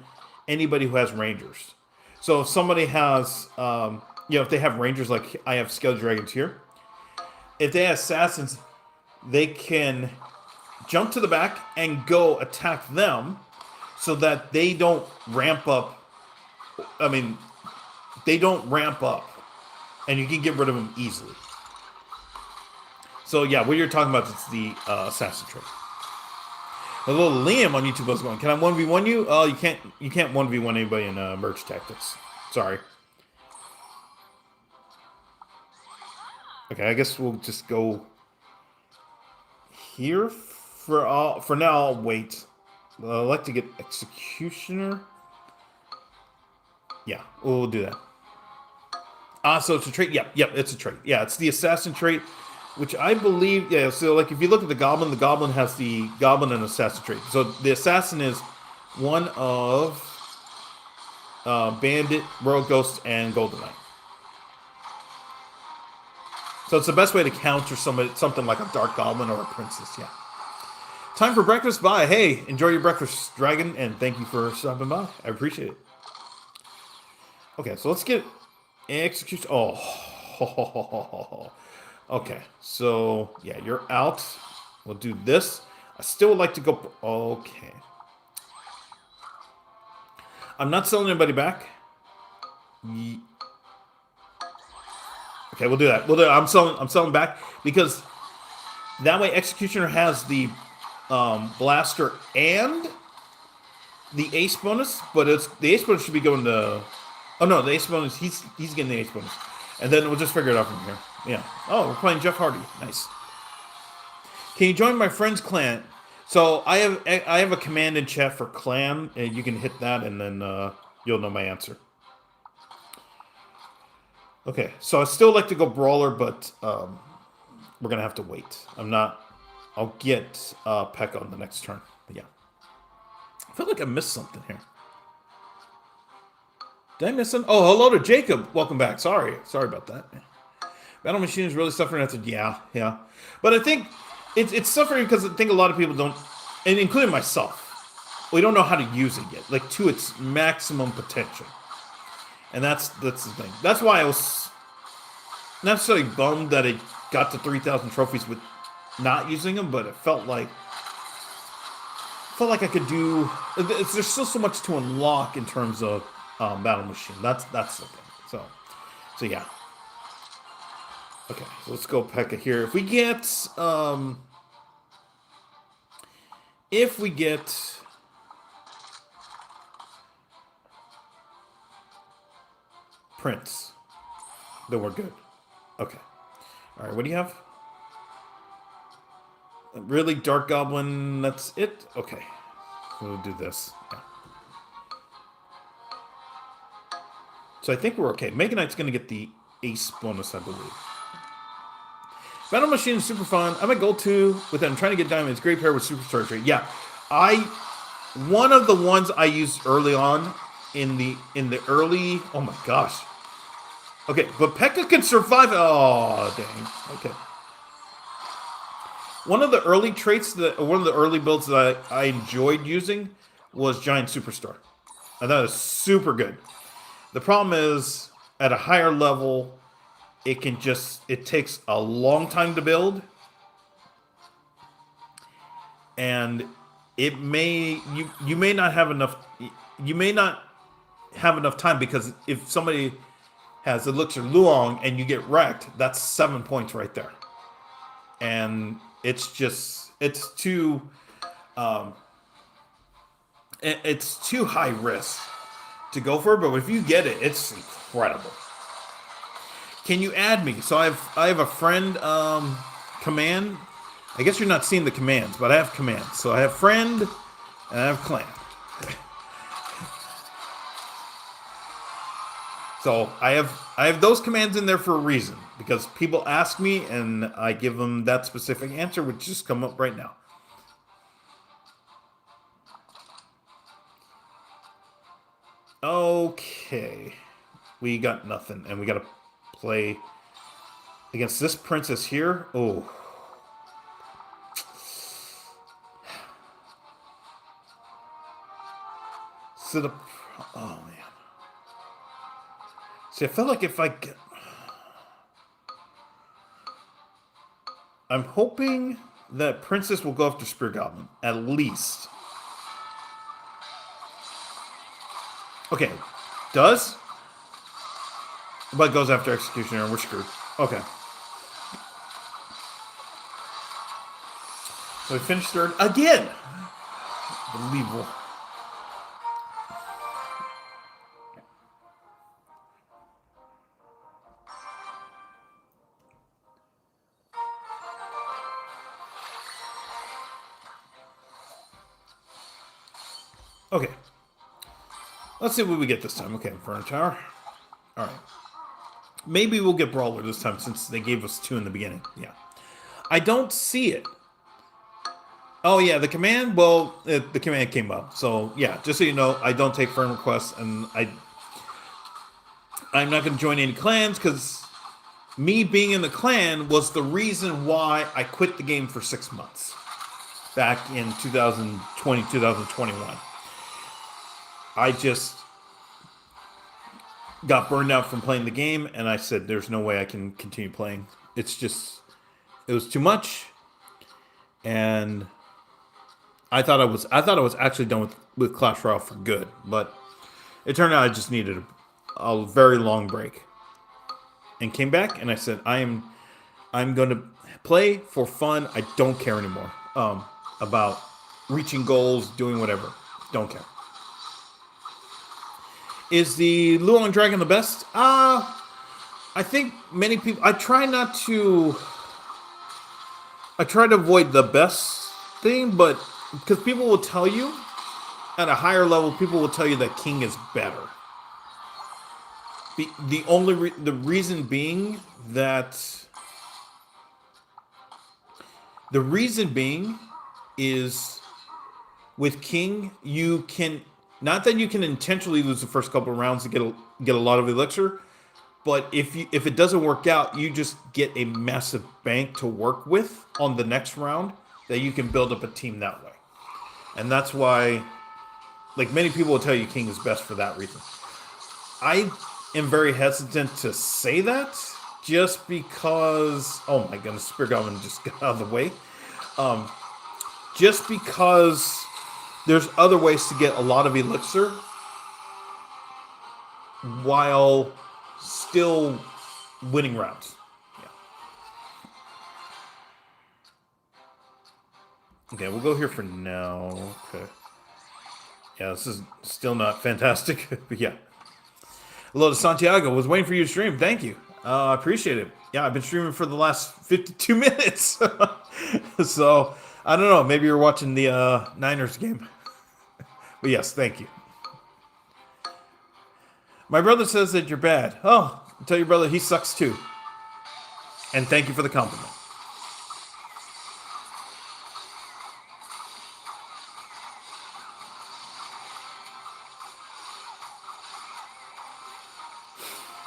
anybody who has rangers. So if somebody has, if they have rangers, like I have Scale Dragons here, if they have assassins, they can jump to the back and go attack them so that they don't ramp up. They don't ramp up, and you can get rid of them easily. So yeah, what you're talking about is the assassin trait. A little Liam on YouTube was going, can I 1v1 you? Oh, you can't 1v1 anybody in merge tactics. Sorry. Okay, I guess we'll just go here for now. I'll wait. I'd like to get executioner. Yeah, we'll do that. So it's a trait. Yep, it's a trait. Yeah, it's the assassin trait. which I believe, yeah. So like, if you look at the Goblin has the Goblin and Assassin trait. So the Assassin is one of Bandit, Royal Ghost, and Golden Knight. So it's the best way to counter something like a Dark Goblin or a Princess. Yeah. Time for breakfast. Bye. Hey, enjoy your breakfast, Dragon, and thank you for stopping by. I appreciate it. Okay, so let's get execution. Oh, okay. So yeah, you're out. We'll do this. I still would like to go. Okay. I'm not selling anybody back. Okay, we'll do that. I'm selling back because that way Executioner has the blaster and the ace bonus, but the ace bonus should be going to. Oh no, the ace bonus. He's getting the ace bonus, and then we'll just figure it out from here. Yeah. Oh, we're playing Jeff Hardy. Nice. Can you join my friend's clan? So I have a command in chat for clan, and you can hit that, and then you'll know my answer. Okay, so I still like to go brawler, but we're gonna have to wait. I'll get Pekka on the next turn. But yeah, I feel like I missed something here. Did I miss something? Oh, hello to Jacob. Welcome back. Sorry about that. Battle Machine is really suffering after. Yeah. But I think it's suffering because I think a lot of people don't, and including myself, we don't know how to use it yet, like to its maximum potential. And that's the thing. That's why I was not necessarily bummed that it got to 3,000 trophies with not using them, but it felt like I could do. There's still so much to unlock in terms of Battle Machine. That's the thing. So yeah. Okay, so let's go Pekka here. If we get Prince, then we're good. Okay. All right, what do you have? Really, Dark Goblin, that's it? Okay. We'll do this. Yeah. So I think we're okay. Mega Knight's going to get the ace bonus, I believe. Battle Machine is super fun. I'm at gold 2 with them. I'm trying to get diamonds. Great pair with Superstar Trade. Yeah. One of the ones I used early on in the early. Oh my gosh. Okay, but Pekka can survive. Oh, dang. Okay. One of the early traits one of the early builds that I enjoyed using was Giant Superstar. I thought it was super good. The problem is, at a higher level, it takes a long time to build. And you may not have enough time, because if somebody has Elixir Luong and you get wrecked, that's 7 points right there. And it's too high risk to go for, but if you get it, it's incredible. Can you add me? So I have a friend command. I guess you're not seeing the commands, but I have commands. So I have friend and I have clan. So I have those commands in there for a reason, because people ask me and I give them that specific answer, which just come up right now. Okay, we got nothing, and we got to play against this princess here. Oh, sit up. Oh man. See, I felt like if I get, I'm hoping that Princess will go after Spear Goblin, at least. Okay, does? But goes after Executioner, and we're screwed. Okay. So we finished third again. Unbelievable. Okay. Let's see what we get this time. Okay, Inferno Tower. Alright. Maybe we'll get Brawler this time, since they gave us 2 in the beginning. Yeah. I don't see it. Oh yeah, the command. Well, the command came up. So yeah, just so you know, I don't take friend requests, and I'm not going to join any clans because me being in the clan was the reason why I quit the game for 6 months back in 2020, 2021. I just got burned out from playing the game, and I said, "There's no way I can continue playing. It was too much." And I thought I was actually done with Clash Royale for good, but it turned out I just needed a very long break, and came back, and I said, I'm going to play for fun. I don't care anymore about reaching goals, doing whatever. Don't care. Is the Luong Dragon the best? I think many people. I try to avoid the best thing, but because people will tell you at a higher level, people will tell you that King is better. The reason being that the reason being is with King you can not that you can intentionally lose the first couple of rounds to get a lot of elixir, but if it doesn't work out, you just get a massive bank to work with on the next round that you can build up a team that way. And that's why, like, many people will tell you King is best for that reason. I am very hesitant to say that just because, oh my goodness, Spirit Goblin just got out of the way. Just because there's other ways to get a lot of elixir while still winning rounds. Yeah. Okay, we'll go here for now. Okay. Yeah, this is still not fantastic, but yeah. Hello to Santiago. Was waiting for you to stream. Thank you. I appreciate it. Yeah, I've been streaming for the last 52 minutes. So, I don't know. Maybe you're watching the Niners game. But yes, thank you. My brother says that you're bad. Oh, tell your brother he sucks too. And thank you for the compliment.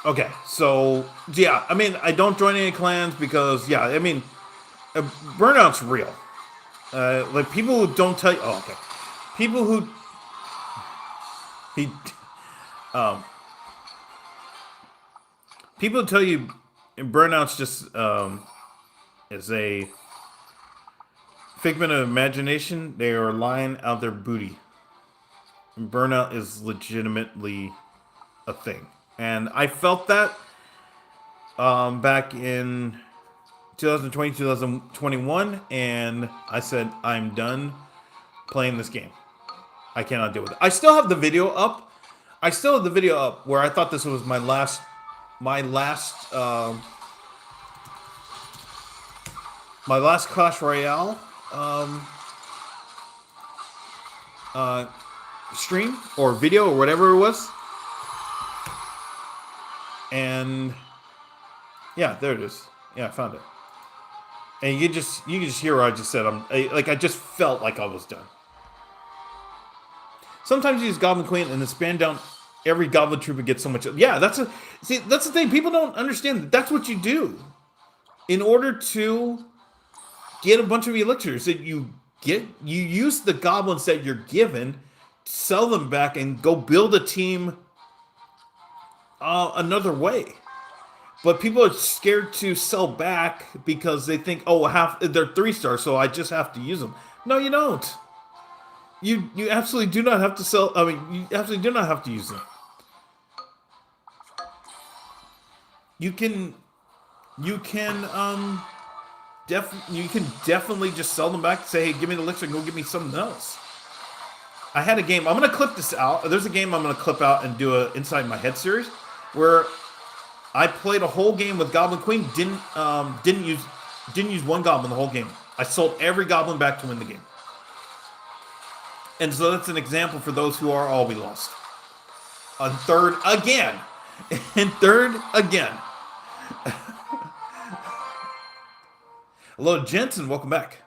Okay, so yeah, I mean, I don't join any clans because yeah, I mean, burnout's real. Like people who don't tell you. Oh, okay. People who he, people tell you burnout's just is a figment of imagination. They are lying out their booty. And burnout is legitimately a thing. And I felt that back in 2020, 2021, and I said, I'm done playing this game. I cannot deal with it. I still have the video up. Where I thought this was my last Clash Royale stream or video or whatever it was. And yeah, there it is. Yeah, I found it. And you can just hear what I just said. I just felt like I was done. Sometimes you use Goblin Queen and then span down every Goblin troop and get so much. Yeah, that's the thing. People don't understand. That's what you do in order to get a bunch of elixirs that you get. You use the goblins that you're given, sell them back, and go build a team another way. But people are scared to sell back because they think, oh, they're 3-star, so I just have to use them. No, you don't. You absolutely do not have to sell. I mean, you absolutely do not have to use them. You can definitely just sell them back. Say, hey, give me the elixir and go give me something else. I had a game. I'm gonna clip this out. There's a game I'm gonna clip out and do a Inside My Head series where I played a whole game with Goblin Queen. Didn't use one goblin the whole game. I sold every goblin back to win the game. And so that's an example for those who are all we lost. On third again. And third again. Hello to Jensen, welcome back.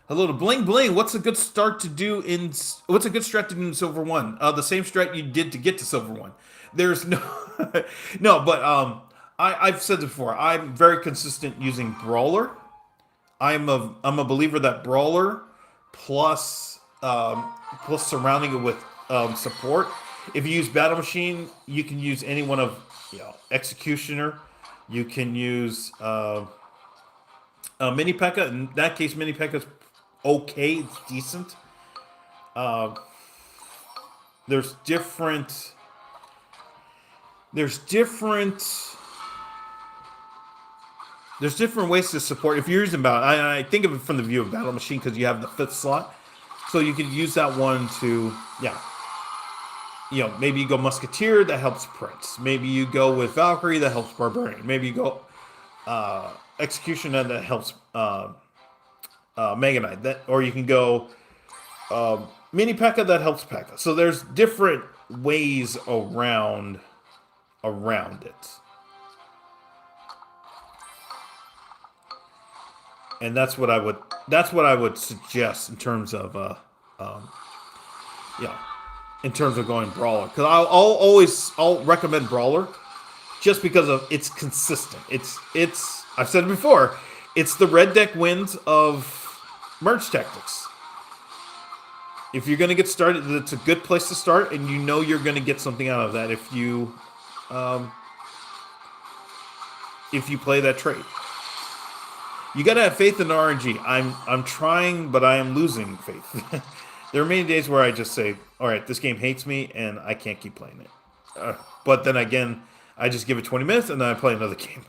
Hello to Bling Bling. What's a good start to do in? What's a good strat to do in Silver One? The same strat you did to get to Silver One. There's no, no, but I've said this before. I'm very consistent using Brawler. I'm a believer that Brawler plus plus surrounding it with support. If you use Battle Machine, you can use any one of Executioner. You can use Mini P.E.K.K.A. In that case, Mini P.E.K.K.A. is okay. It's decent. Uh, there's different. There's different. There's different ways to support. If you're using Battle, I think of it from the view of Battle Machine because you have the fifth slot, so you could use that one to maybe you go Musketeer, that helps Prince. Maybe you go with Valkyrie, that helps Barbarian. Maybe you go Executioner, that helps Mega Knight. Or you can go Mini P.E.K.K.A. that helps P.E.K.K.A. So there's different ways around it. And that's what I would suggest in terms of in terms of going Brawler, because I'll recommend Brawler just because of it's consistent. It's I've said it before, it's the red deck wins of merge tactics. If you're gonna get started, it's a good place to start, and you know you're gonna get something out of that if you play that trade. You gotta have faith in the RNG. I'm trying, but I am losing faith. There are many days where I just say, all right, this game hates me, and I can't keep playing it. But then again, I just give it 20 minutes, and then I play another game.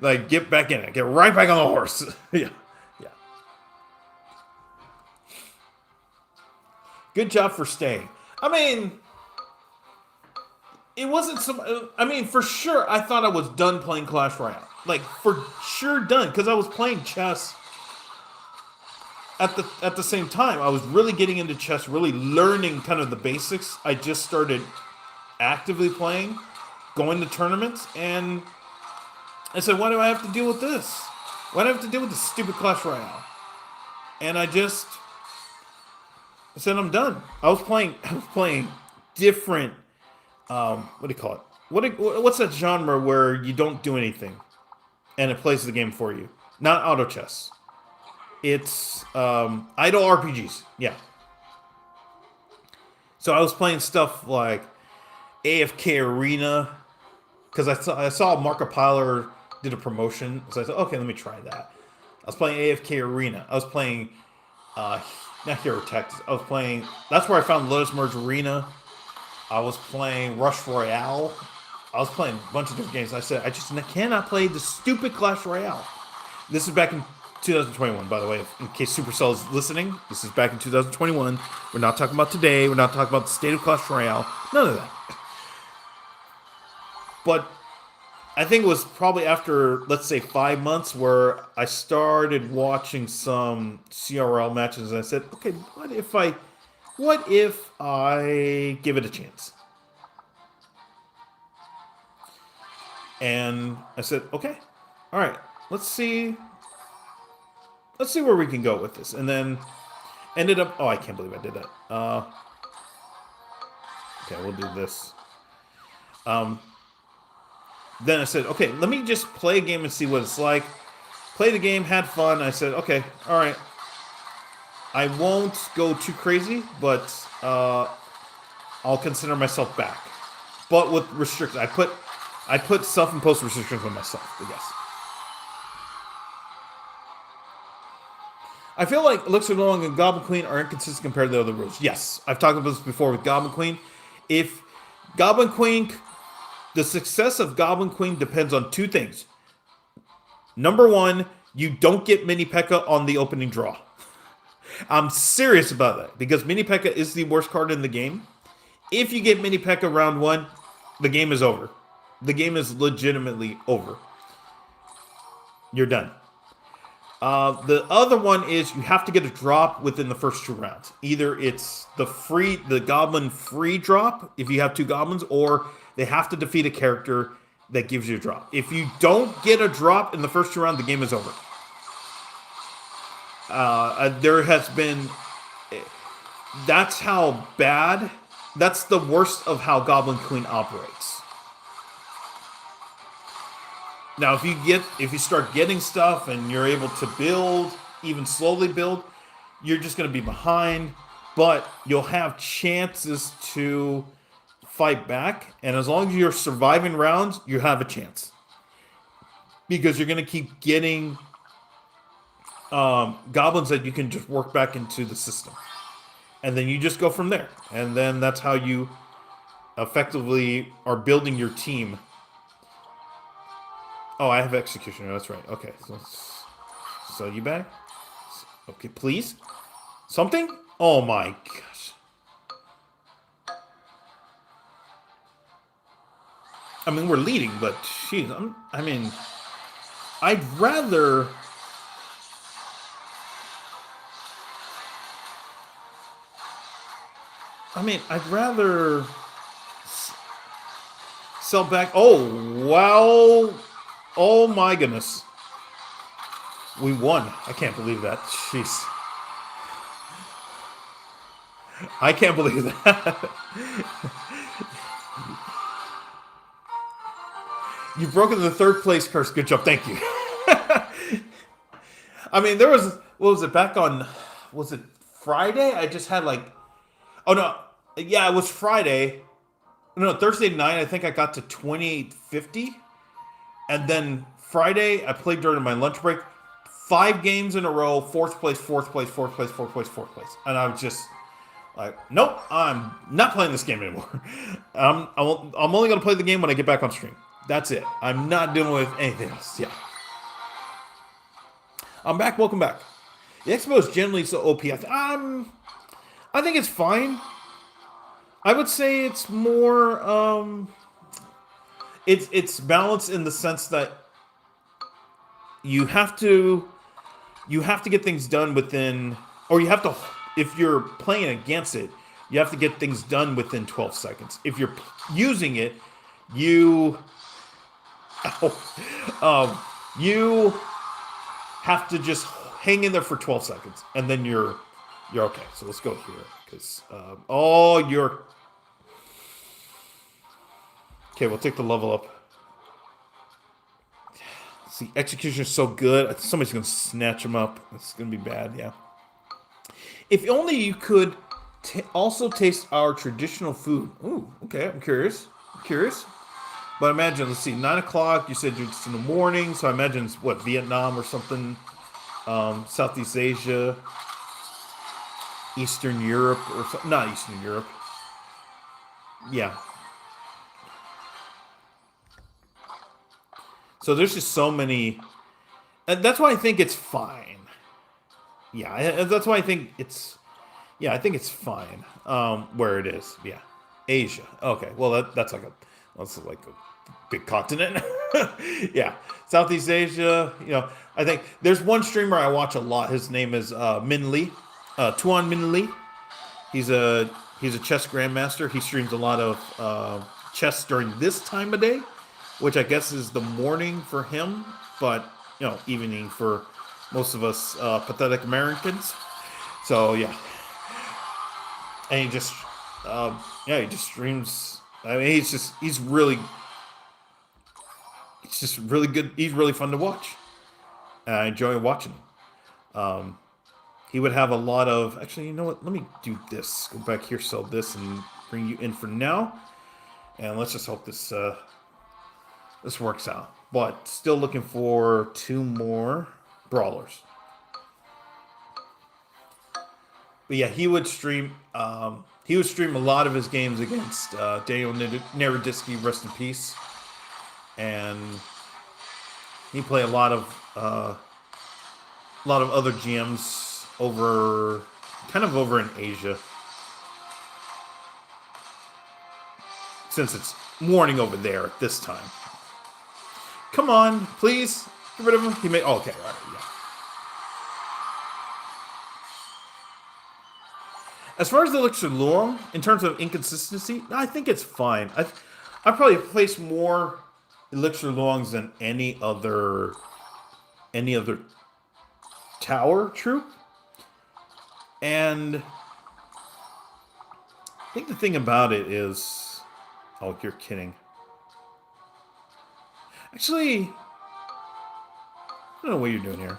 Like, get back in it. Get right back on the horse. Yeah. Good job for staying. I mean, it wasn't some... I mean, for sure, I thought I was done playing Clash Royale. Like, for sure done, because I was playing chess... At the same time, I was really getting into chess, really learning kind of the basics. I just started actively playing, going to tournaments, and I said, why do I have to deal with this? Why do I have to deal with this stupid Clash Royale? And I said, I'm done. I was playing different, what do you call it? What's that genre where you don't do anything and it plays the game for you? Not auto chess. It's idle RPGs, yeah. So I was playing stuff like AFK Arena because I saw Markiplier did a promotion, so I said, okay, let me try that. I was playing AFK Arena. I was playing not Hero Tactics. I was playing. That's where I found Lotus Merge Arena. I was playing Rush Royale. I was playing a bunch of different games. I said, I cannot play the stupid Clash Royale. This is back in 2021, by the way, in case Supercell is listening. This is back in 2021. We're not talking about today. We're not talking about the state of Clash Royale. None of that. But I think it was probably after, let's say, 5 months where I started watching some CRL matches, and I said, okay, what if I give it a chance? And I said, okay, all right, let's see where we can go with this. And then ended up... Oh, I can't believe I did that. Okay, we'll do this. Then I said, okay, let me just play a game and see what it's like. Play the game, had fun. I said, okay, all right. I won't go too crazy, but I'll consider myself back. But with restrictions. I put self-imposed restrictions on myself, I guess. I feel like Elixir Long and Goblin Queen are inconsistent compared to the other rules. Yes, I've talked about this before with Goblin Queen. If Goblin Queen, the success of Goblin Queen depends on two things. Number one, you don't get Mini P.E.K.K.A. on the opening draw. I'm serious about that because Mini P.E.K.K.A. is the worst card in the game. If you get Mini P.E.K.K.A. round one, the game is over. The game is legitimately over. You're done. The other one is you have to get a drop within the first 2 rounds. Either it's the goblin free drop if you have 2 goblins, or they have to defeat a character that gives you a drop. If you don't get a drop in the first 2 rounds, the game is over. There has been. That's how bad. That's the worst of how Goblin Queen operates. Now, if you start getting stuff and you're able to build, even slowly build, you're just going to be behind. But you'll have chances to fight back, and as long as you're surviving rounds, you have a chance because you're going to keep getting goblins that you can just work back into the system, and then you just go from there. And then that's how you effectively are building your team. Oh, I have executioner. That's right. Okay, so you back? Okay, please. Something? Oh my gosh. I mean, we're leading, but jeez, I mean, I'd rather. I mean, I'd rather sell back. Oh, wow. Oh my goodness. We won. I can't believe that. Jeez. I can't believe that. You've broken the third place curse. Good job. Thank you. I mean, there was, what was it, back on, was it Friday? I just had like, oh no, yeah, it was Friday. No, Thursday night, I think I got to 2850. And then Friday, I played during my lunch break. 5 games in a row, fourth place, fourth place, fourth place, fourth place, fourth place. And I was just like, nope, I'm not playing this game anymore. I'm only going to play the game when I get back on stream. That's it. I'm not dealing with anything else. Yeah. I'm back. Welcome back. The Expo is generally so OP. I think it's fine. I would say it's more. It's balanced in the sense that you have to get things done within, or you have to, if you're playing against it, you have to get things done within 12 seconds. If you're using it, you have to just hang in there for 12 seconds, and then you're okay. So let's go here, because you're okay. We'll take the level up. See, execution is so good. Somebody's gonna snatch him up. It's gonna be bad. Yeah. If only you could also taste our traditional food. Ooh, okay. I'm curious. But imagine, let's see, 9 o'clock. You said it's in the morning, so I imagine it's what, Vietnam or something, Southeast Asia, Eastern Europe, or not Eastern Europe. Yeah. So there's just so many, and that's why I think it's fine. Yeah, that's why I think it's. Yeah, I think it's fine. Where it is. Yeah, Asia. Okay, well that's like a big continent. Yeah, Southeast Asia. I think there's one streamer I watch a lot. His name is Min Lee, Tuan Min Lee. He's a chess grandmaster. He streams a lot of chess during this time of day, which I guess is the morning for him, but evening for most of us pathetic Americans. So yeah, and he just streams. I mean, he's really good. He's really fun to watch. I enjoy watching him. He would have a lot of, actually, you know what? Let me do this. Go back here, sell this, and bring you in for now. And let's just hope this works out. But still looking for 2 more brawlers. But yeah, he would stream. He would stream a lot of his games against Daniel Naroditsky, rest in peace, and he played a lot of other GMs over in Asia, since it's morning over there at this time. Come on, please get rid of him. He may. Oh, okay, all right, yeah. As far as the Elixir Luong, in terms of inconsistency, I think it's fine. I probably place more Elixir Luongs than any other tower troop. And I think the thing about it is... Oh, you're kidding. Actually, I don't know what you're doing here.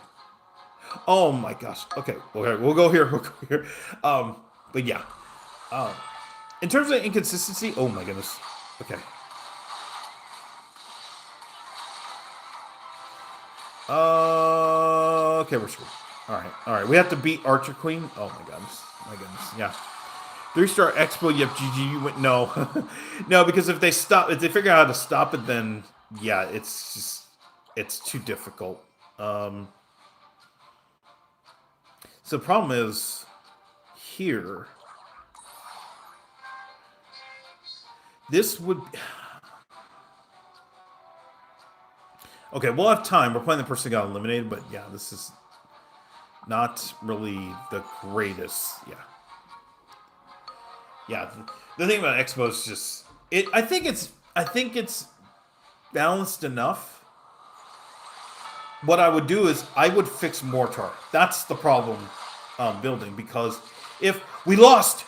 Oh my gosh. Okay, we'll go here. We'll go here. But yeah. In terms of inconsistency, oh my goodness. Okay. Okay, we're screwed. All right. We have to beat Archer Queen. Oh my goodness. Yeah. 3-star Expo. Yep. GG. You went no, no. Because if they figure out how to stop it, then yeah, it's too difficult. So the problem is here. This would. Okay, we'll have time. We're playing the person who got eliminated, but yeah, this is not really the greatest. Yeah. Yeah. The thing about Expo is just I think it's balanced enough. What I would do is I would fix Mortar. That's the problem building, because if we lost.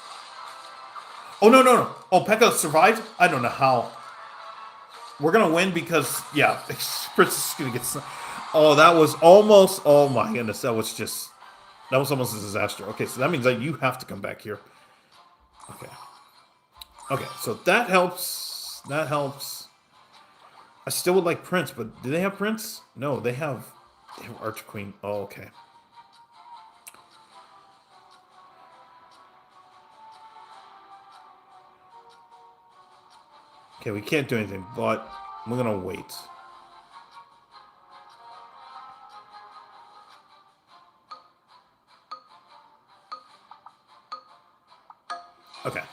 Oh no. Oh, Pekka survived? I don't know how. We're going to win because, yeah, Princess is going to get... Oh, that was almost... Oh, my goodness. That was almost a disaster. Okay, so that means that you have to come back here. Okay. Okay, so that helps. That helps. I still would like Prince, but do they have Prince? No, they have Archer Queen. Oh, okay. Okay, we can't do anything, but we're going to wait. Okay.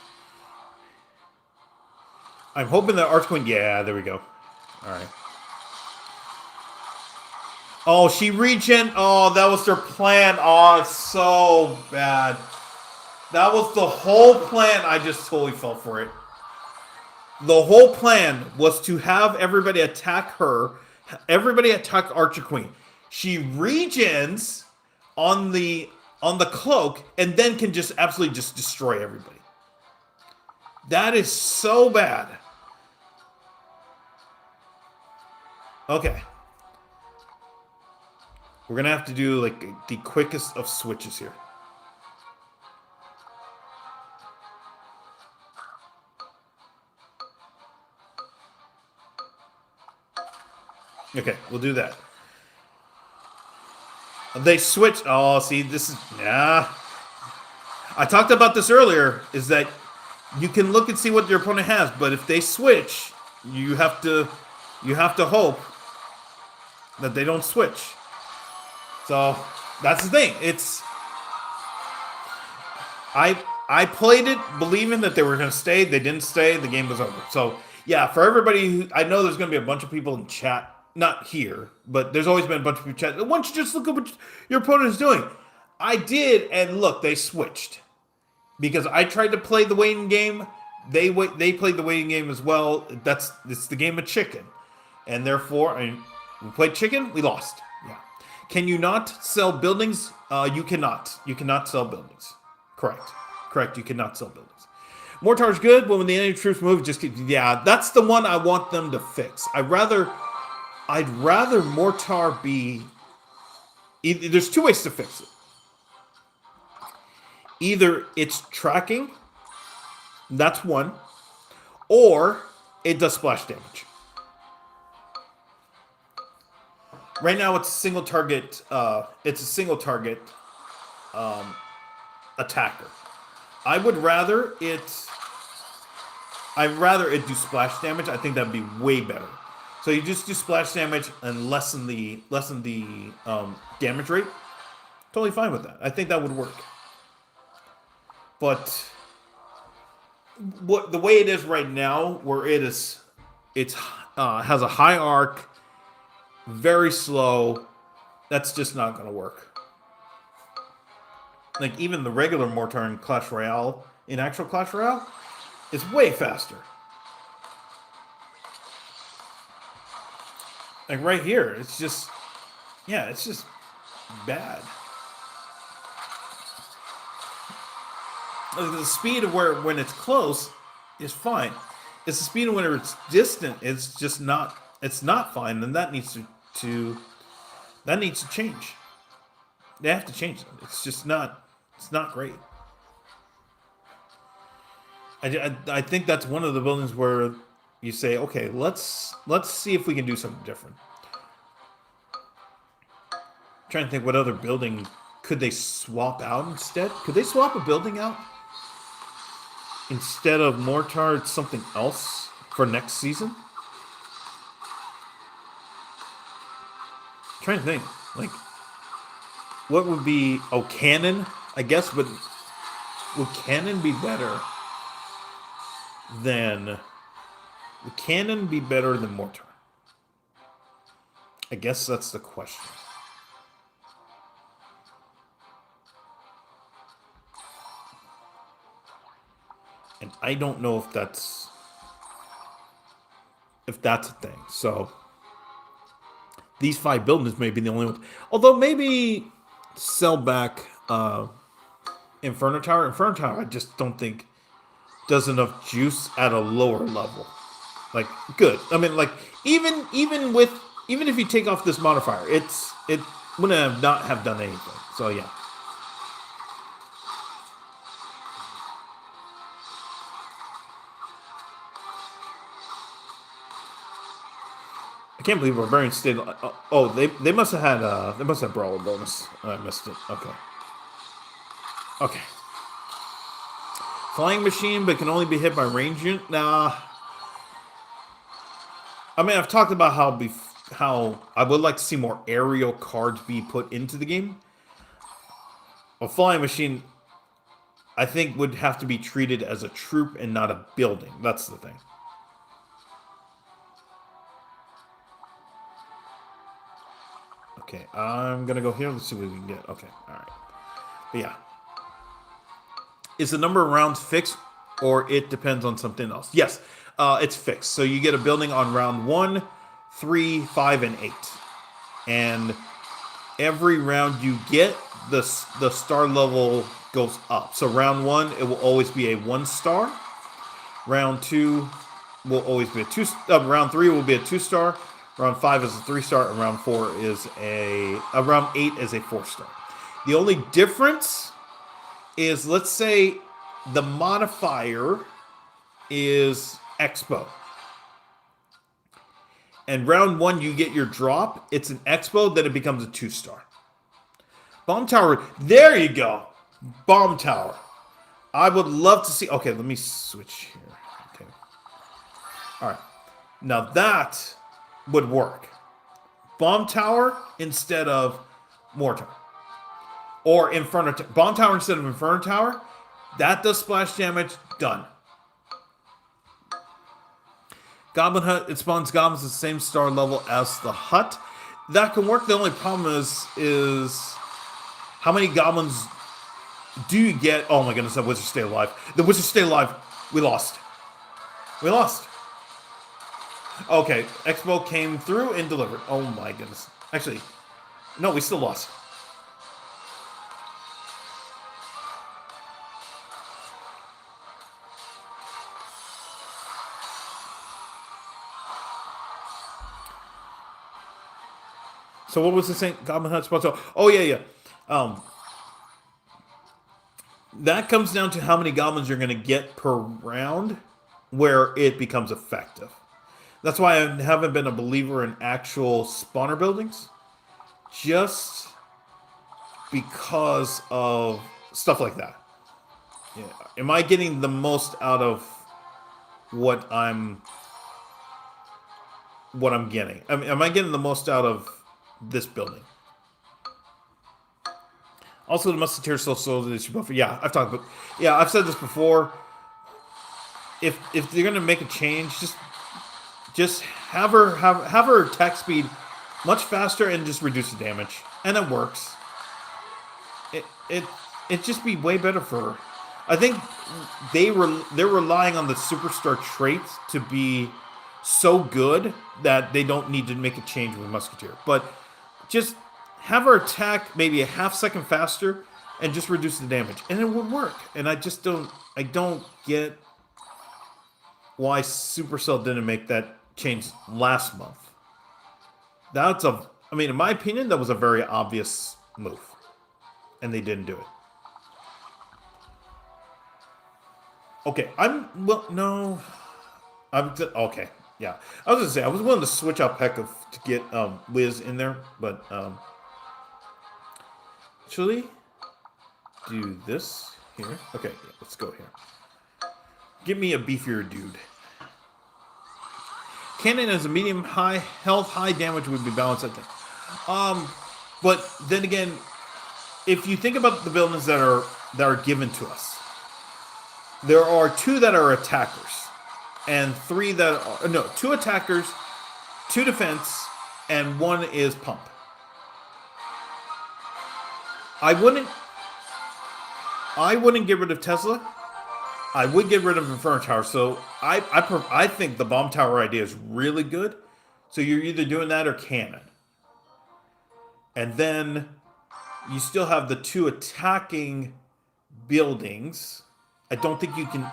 I'm hoping that Archer Queen... Yeah, there we go. All right. Oh, she regen... Oh, that was their plan. Oh, it's so bad. That was the whole plan. I just totally fell for it. The whole plan was to have everybody attack her. Everybody attack Archer Queen. She regens on the cloak and then can just absolutely just destroy everybody. That is so bad. Okay. We're going to have to do like the quickest of switches here. Okay, we'll do that. They switch. Oh, see, this is... Yeah. I talked about this earlier, is that you can look and see what your opponent has, but if they switch, you have to hope that they don't switch. So, that's the thing. I played it believing that they were going to stay. They didn't stay. The game was over. So, yeah, for everybody, I know there's going to be a bunch of people in chat. Not here, but there's always been a bunch of people chat. Why don't you just look at what your opponent is doing? I did, and look, they switched. Because I tried to play the waiting game. They played the waiting game as well. It's the game of chicken. And therefore, we played chicken, we lost. Yeah. Can you not sell buildings? You cannot. You cannot sell buildings. Correct, you cannot sell buildings. Mortar's good, but when the enemy troops move, yeah, that's the one I want them to fix. I'd rather Mortar be... There's two ways to fix it. Either it's tracking, that's one, or it does splash damage. Right now, it's a single target. Attacker. I'd rather it do splash damage. I think that'd be way better. So you just do splash damage and lessen the damage rate. Totally fine with that. I think that would work. But the way it is right now, where it has a high arc, very slow, that's just not going to work. Like even the regular Mortar in Clash Royale, in actual Clash Royale, is way faster. Like right here, it's just bad. The speed of where when it's close is fine. It's the speed of when it's distant. It's just not. It's not fine, and that needs to that needs to change. They have to change it. It's just not. It's not great. I think that's one of the buildings where you say, okay, let's see if we can do something different. I'm trying to think what other building could they swap out instead? Could they swap a building out instead of mortar? It's something else for next season. I'm trying to think, like, what would be cannon? I guess, but would cannon be better than? Would cannon be better than mortar? I guess that's the question. And I don't know if that's a thing. So these 5 buildings may be the only ones. Although maybe sell back Inferno Tower. Inferno Tower, I just don't think does enough juice at a lower level. Like, good. I mean, like, even if you take off this modifier, it wouldn't have not have done anything. So yeah. I can't believe Barbarians stayed. Oh, they must have had brawler bonus. I missed it. Okay. Okay. Flying machine, but can only be hit by range unit. Nah. I mean, I've talked about how I would like to see more aerial cards be put into the game. A flying machine, I think, would have to be treated as a troop and not a building. That's the thing. Okay, I'm gonna go here. Let's see what we can get. Okay, all right. But yeah, is the number of rounds fixed, or it depends on something else? Yes, it's fixed. So you get a building on round 1, 3, 5, and 8, and every round you get, the star level goes up. So round 1, it will always be a 1 star. Round 2 will always be a 2. Round 3 will be a 2 star. Round 5 is a 3 star, and round 4 is round 8 is a 4 star. The only difference is, let's say the modifier is Expo. And round 1 you get your drop, it's an Expo, then it becomes a 2 star. Bomb Tower, there you go. Bomb Tower. I would love to see. Okay, let me switch here. Okay. All right. Now that would work. Bomb Tower instead of Mortar. Or Inferno Tower. Bomb Tower instead of Inferno Tower. That does splash damage. Done. Goblin Hut, it spawns goblins at the same star level as the hut. That can work. The only problem is how many goblins do you get? Oh my goodness, that wizard stay alive. The wizard stay alive. We lost. We lost. Okay, Expo came through and delivered. Oh my goodness. Actually, no, we still lost. So what was the saying? Goblin Hut sponsor. Oh yeah. That comes down to how many goblins you're going to get per round, where it becomes effective. That's why I haven't been a believer in actual spawner buildings, just because of stuff like that. Yeah. Am I getting the most out of what I'm getting? I mean, am I getting the most out of this building? Also, the Musketeer still this buffer. Yeah, I've talked about. Yeah, I've said this before. If they're gonna make a change, just have her attack speed much faster and just reduce the damage, and it works. It just be way better for her. I think they're relying on the superstar traits to be so good that they don't need to make a change with Musketeer. But just have her attack maybe a half second faster and just reduce the damage, and it would work. And I don't get why Supercell didn't make that change last month. I mean, in my opinion, that was a very obvious move, and they didn't do it. Okay, no, okay, yeah. I was gonna say I was willing to switch out Pekka to get Wiz in there, but actually, do this here. Okay, yeah, let's go here. Give me a beefier dude. Cannon as a medium high health, high damage would be balanced, I think. But then again, if you think about the buildings that are given to us, there are 2 that are attackers, and 3 that are 2 attackers, 2 defense, and 1 is pump. I wouldn't get rid of Tesla. I would get rid of Inferno Tower. So I think the bomb tower idea is really good. So you're either doing that or cannon. And then you still have the 2 attacking buildings. I don't think you can,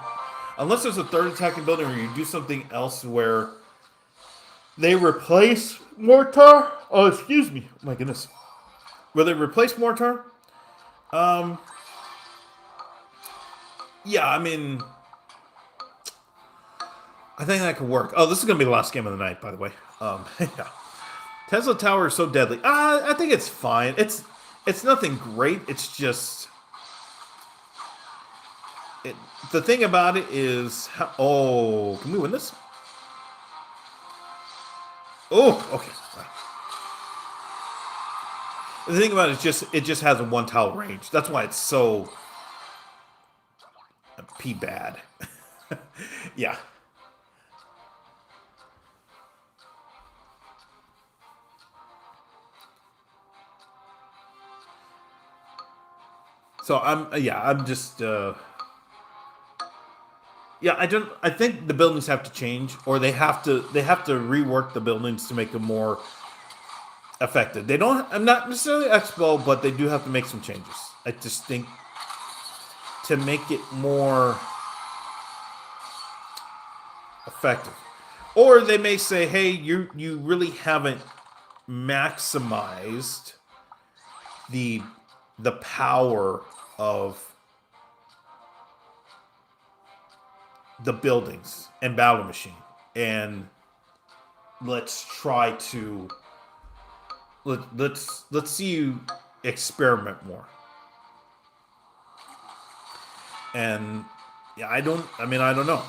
unless there's a 3rd attacking building, or you do something else where they replace mortar. Oh, excuse me. Oh my goodness. Where they replace mortar. Yeah, I mean, I think that could work. Oh, this is going to be the last game of the night, by the way. Yeah. Tesla Tower is so deadly. I think it's fine. It's nothing great. It's just... the thing about it is... can we win this? Oh, okay. The thing about it is it just has a 1 tile range. That's why it's so... bad. Yeah. So I'm just I think the buildings have to change, or they have to rework the buildings to make them more effective. I'm not necessarily Expo, but they do have to make some changes. I just think to make it more effective. Or they may say, hey, you really haven't maximized the power of the buildings and battle machine. And let's try to let's see you experiment more. And yeah, I don't know.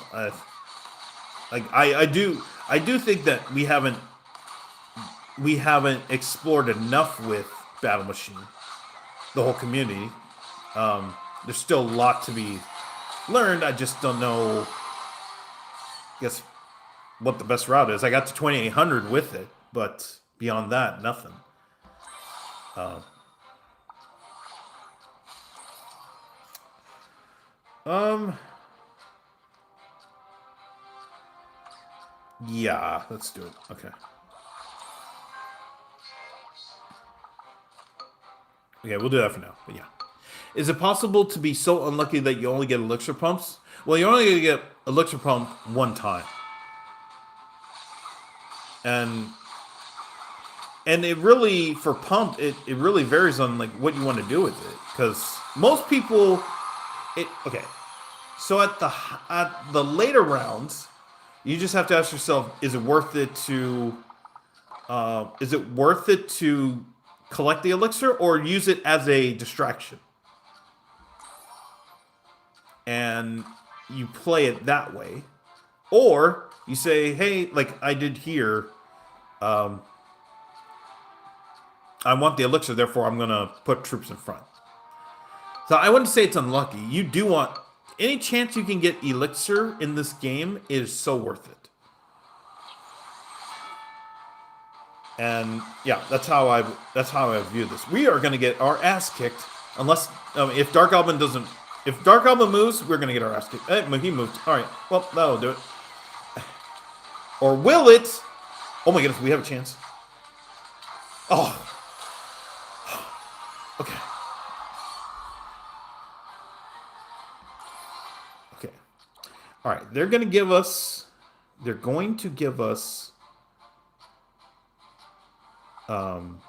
I do think that we haven't explored enough with Battle Machine, the whole community. There's still a lot to be learned. I just don't know, I guess, what the best route is. I got to 2800 with it, but beyond that, nothing. Yeah, let's do it. Okay. Okay, we'll do that for now. But yeah. Is it possible to be so unlucky that you only get elixir pumps? Well, you're only going to get elixir pump 1 time. And it really, for pump, it really varies on like what you want to do with it. Because most people, okay. So at the later rounds, you just have to ask yourself: is it worth it to collect the elixir or use it as a distraction? And you play it that way, or you say, "Hey, like I did here, I want the elixir, therefore I'm gonna put troops in front." So I wouldn't say it's unlucky. You do want any chance you can get elixir in this game is so worth it. And yeah, that's how I view this. We are going to get our ass kicked unless if Dark Goblin moves, we're going to get our ass kicked. He moved. All right. Well, that'll do it. Or will it? Oh my goodness, we have a chance. Oh. Okay. Okay. All right. They're going to give us. They're going to give us. Um,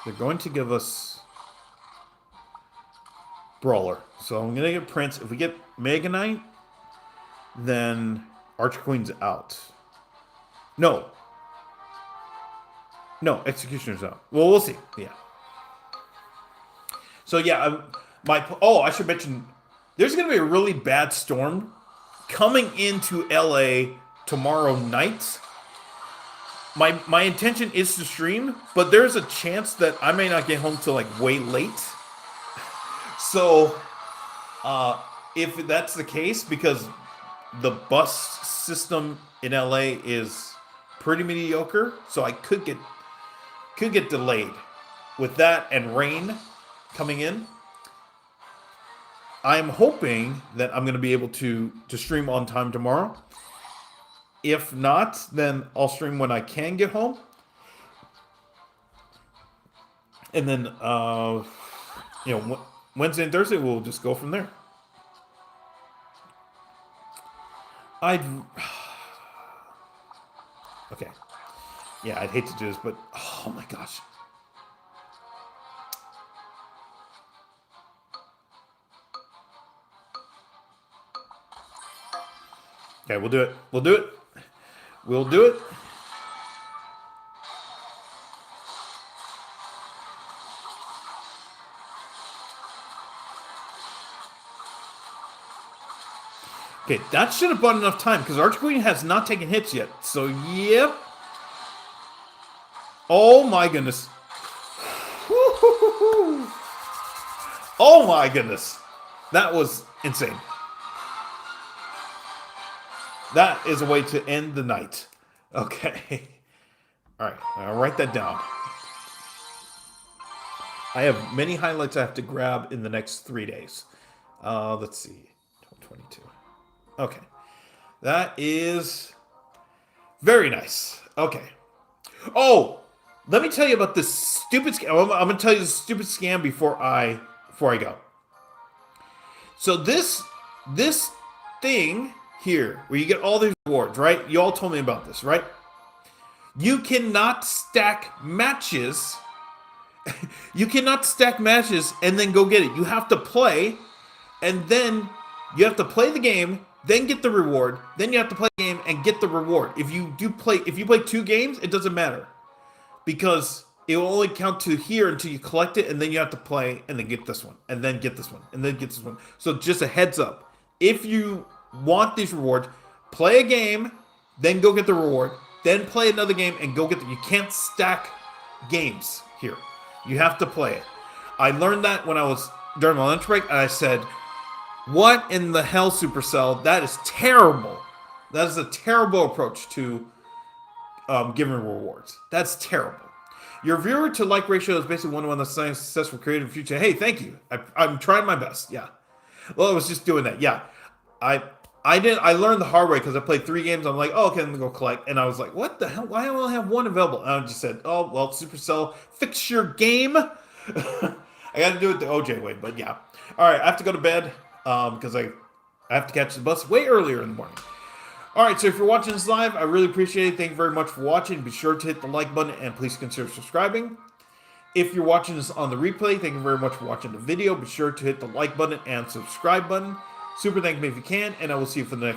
they're going to give us Brawler. So I'm going to get Prince. If we get Mega Knight, then Archer Queen's out. No. No, Executioner's out. Well, we'll see. Yeah. So yeah, I should mention there's going to be a really bad storm coming into LA tomorrow night. My intention is to stream, but there's a chance that I may not get home till like way late. So, if that's the case, because the bus system in LA is pretty mediocre, so I could get delayed with that and rain coming in. I'm hoping that I'm going to be able to stream on time tomorrow. If not, then I'll stream when I can get home. And then, Wednesday and Thursday, we'll just go from there. Okay. Yeah, I'd hate to do this, but oh my gosh. Okay, we'll do it. We'll do it. We'll do it. Okay, that should have bought enough time because Archer Queen has not taken hits yet. So, yep. Oh my goodness. Oh my goodness. That was insane. That is a way to end the night. Okay. All right, I'll write that down. I have many highlights I have to grab in the next 3 days. Let's see. 22. Okay. That is very nice. Okay. Oh, let me tell you about this stupid scam. I'm going to tell you this stupid scam before I go. So this thing here, where you get all these rewards, right? You all told me about this, right? You cannot stack matches. You cannot stack matches and then go get it. You have to play, and then you have to play the game, then get the reward. Then you have to play the game and get the reward. If you play 2 games, it doesn't matter, because it will only count to here until you collect it, and then you have to play and then get this one, and then get this one, and then get this one. So just a heads up: if you want these rewards, play a game, then go get the reward, then play another game and go get the. You can't stack games here. You have to play it. I learned that when I was during my lunch break, and I said, "What in the hell, Supercell? That is terrible. That is a terrible approach to giving rewards. That's terrible. Your viewer to like ratio is basically 1-to-1. That's a successful creative future. Hey, thank you. I'm trying my best. Yeah. Well, I was just doing that. Yeah. I learned the hard way because I played 3 games. I'm like, oh, okay, I'm gonna go collect, and I was like, what the hell? Why do I only have 1 available? And I just said, oh well, Supercell, fix your game. I got to do it the OJ way, but yeah. All right, I have to go to bed because I have to catch the bus way earlier in the morning. All right, so if you're watching this live, I really appreciate it. Thank you very much for watching. Be sure to hit the like button and please consider subscribing. If you're watching this on the replay, thank you very much for watching the video. Be sure to hit the like button and subscribe button. Super thank me if you can, and I will see you for the next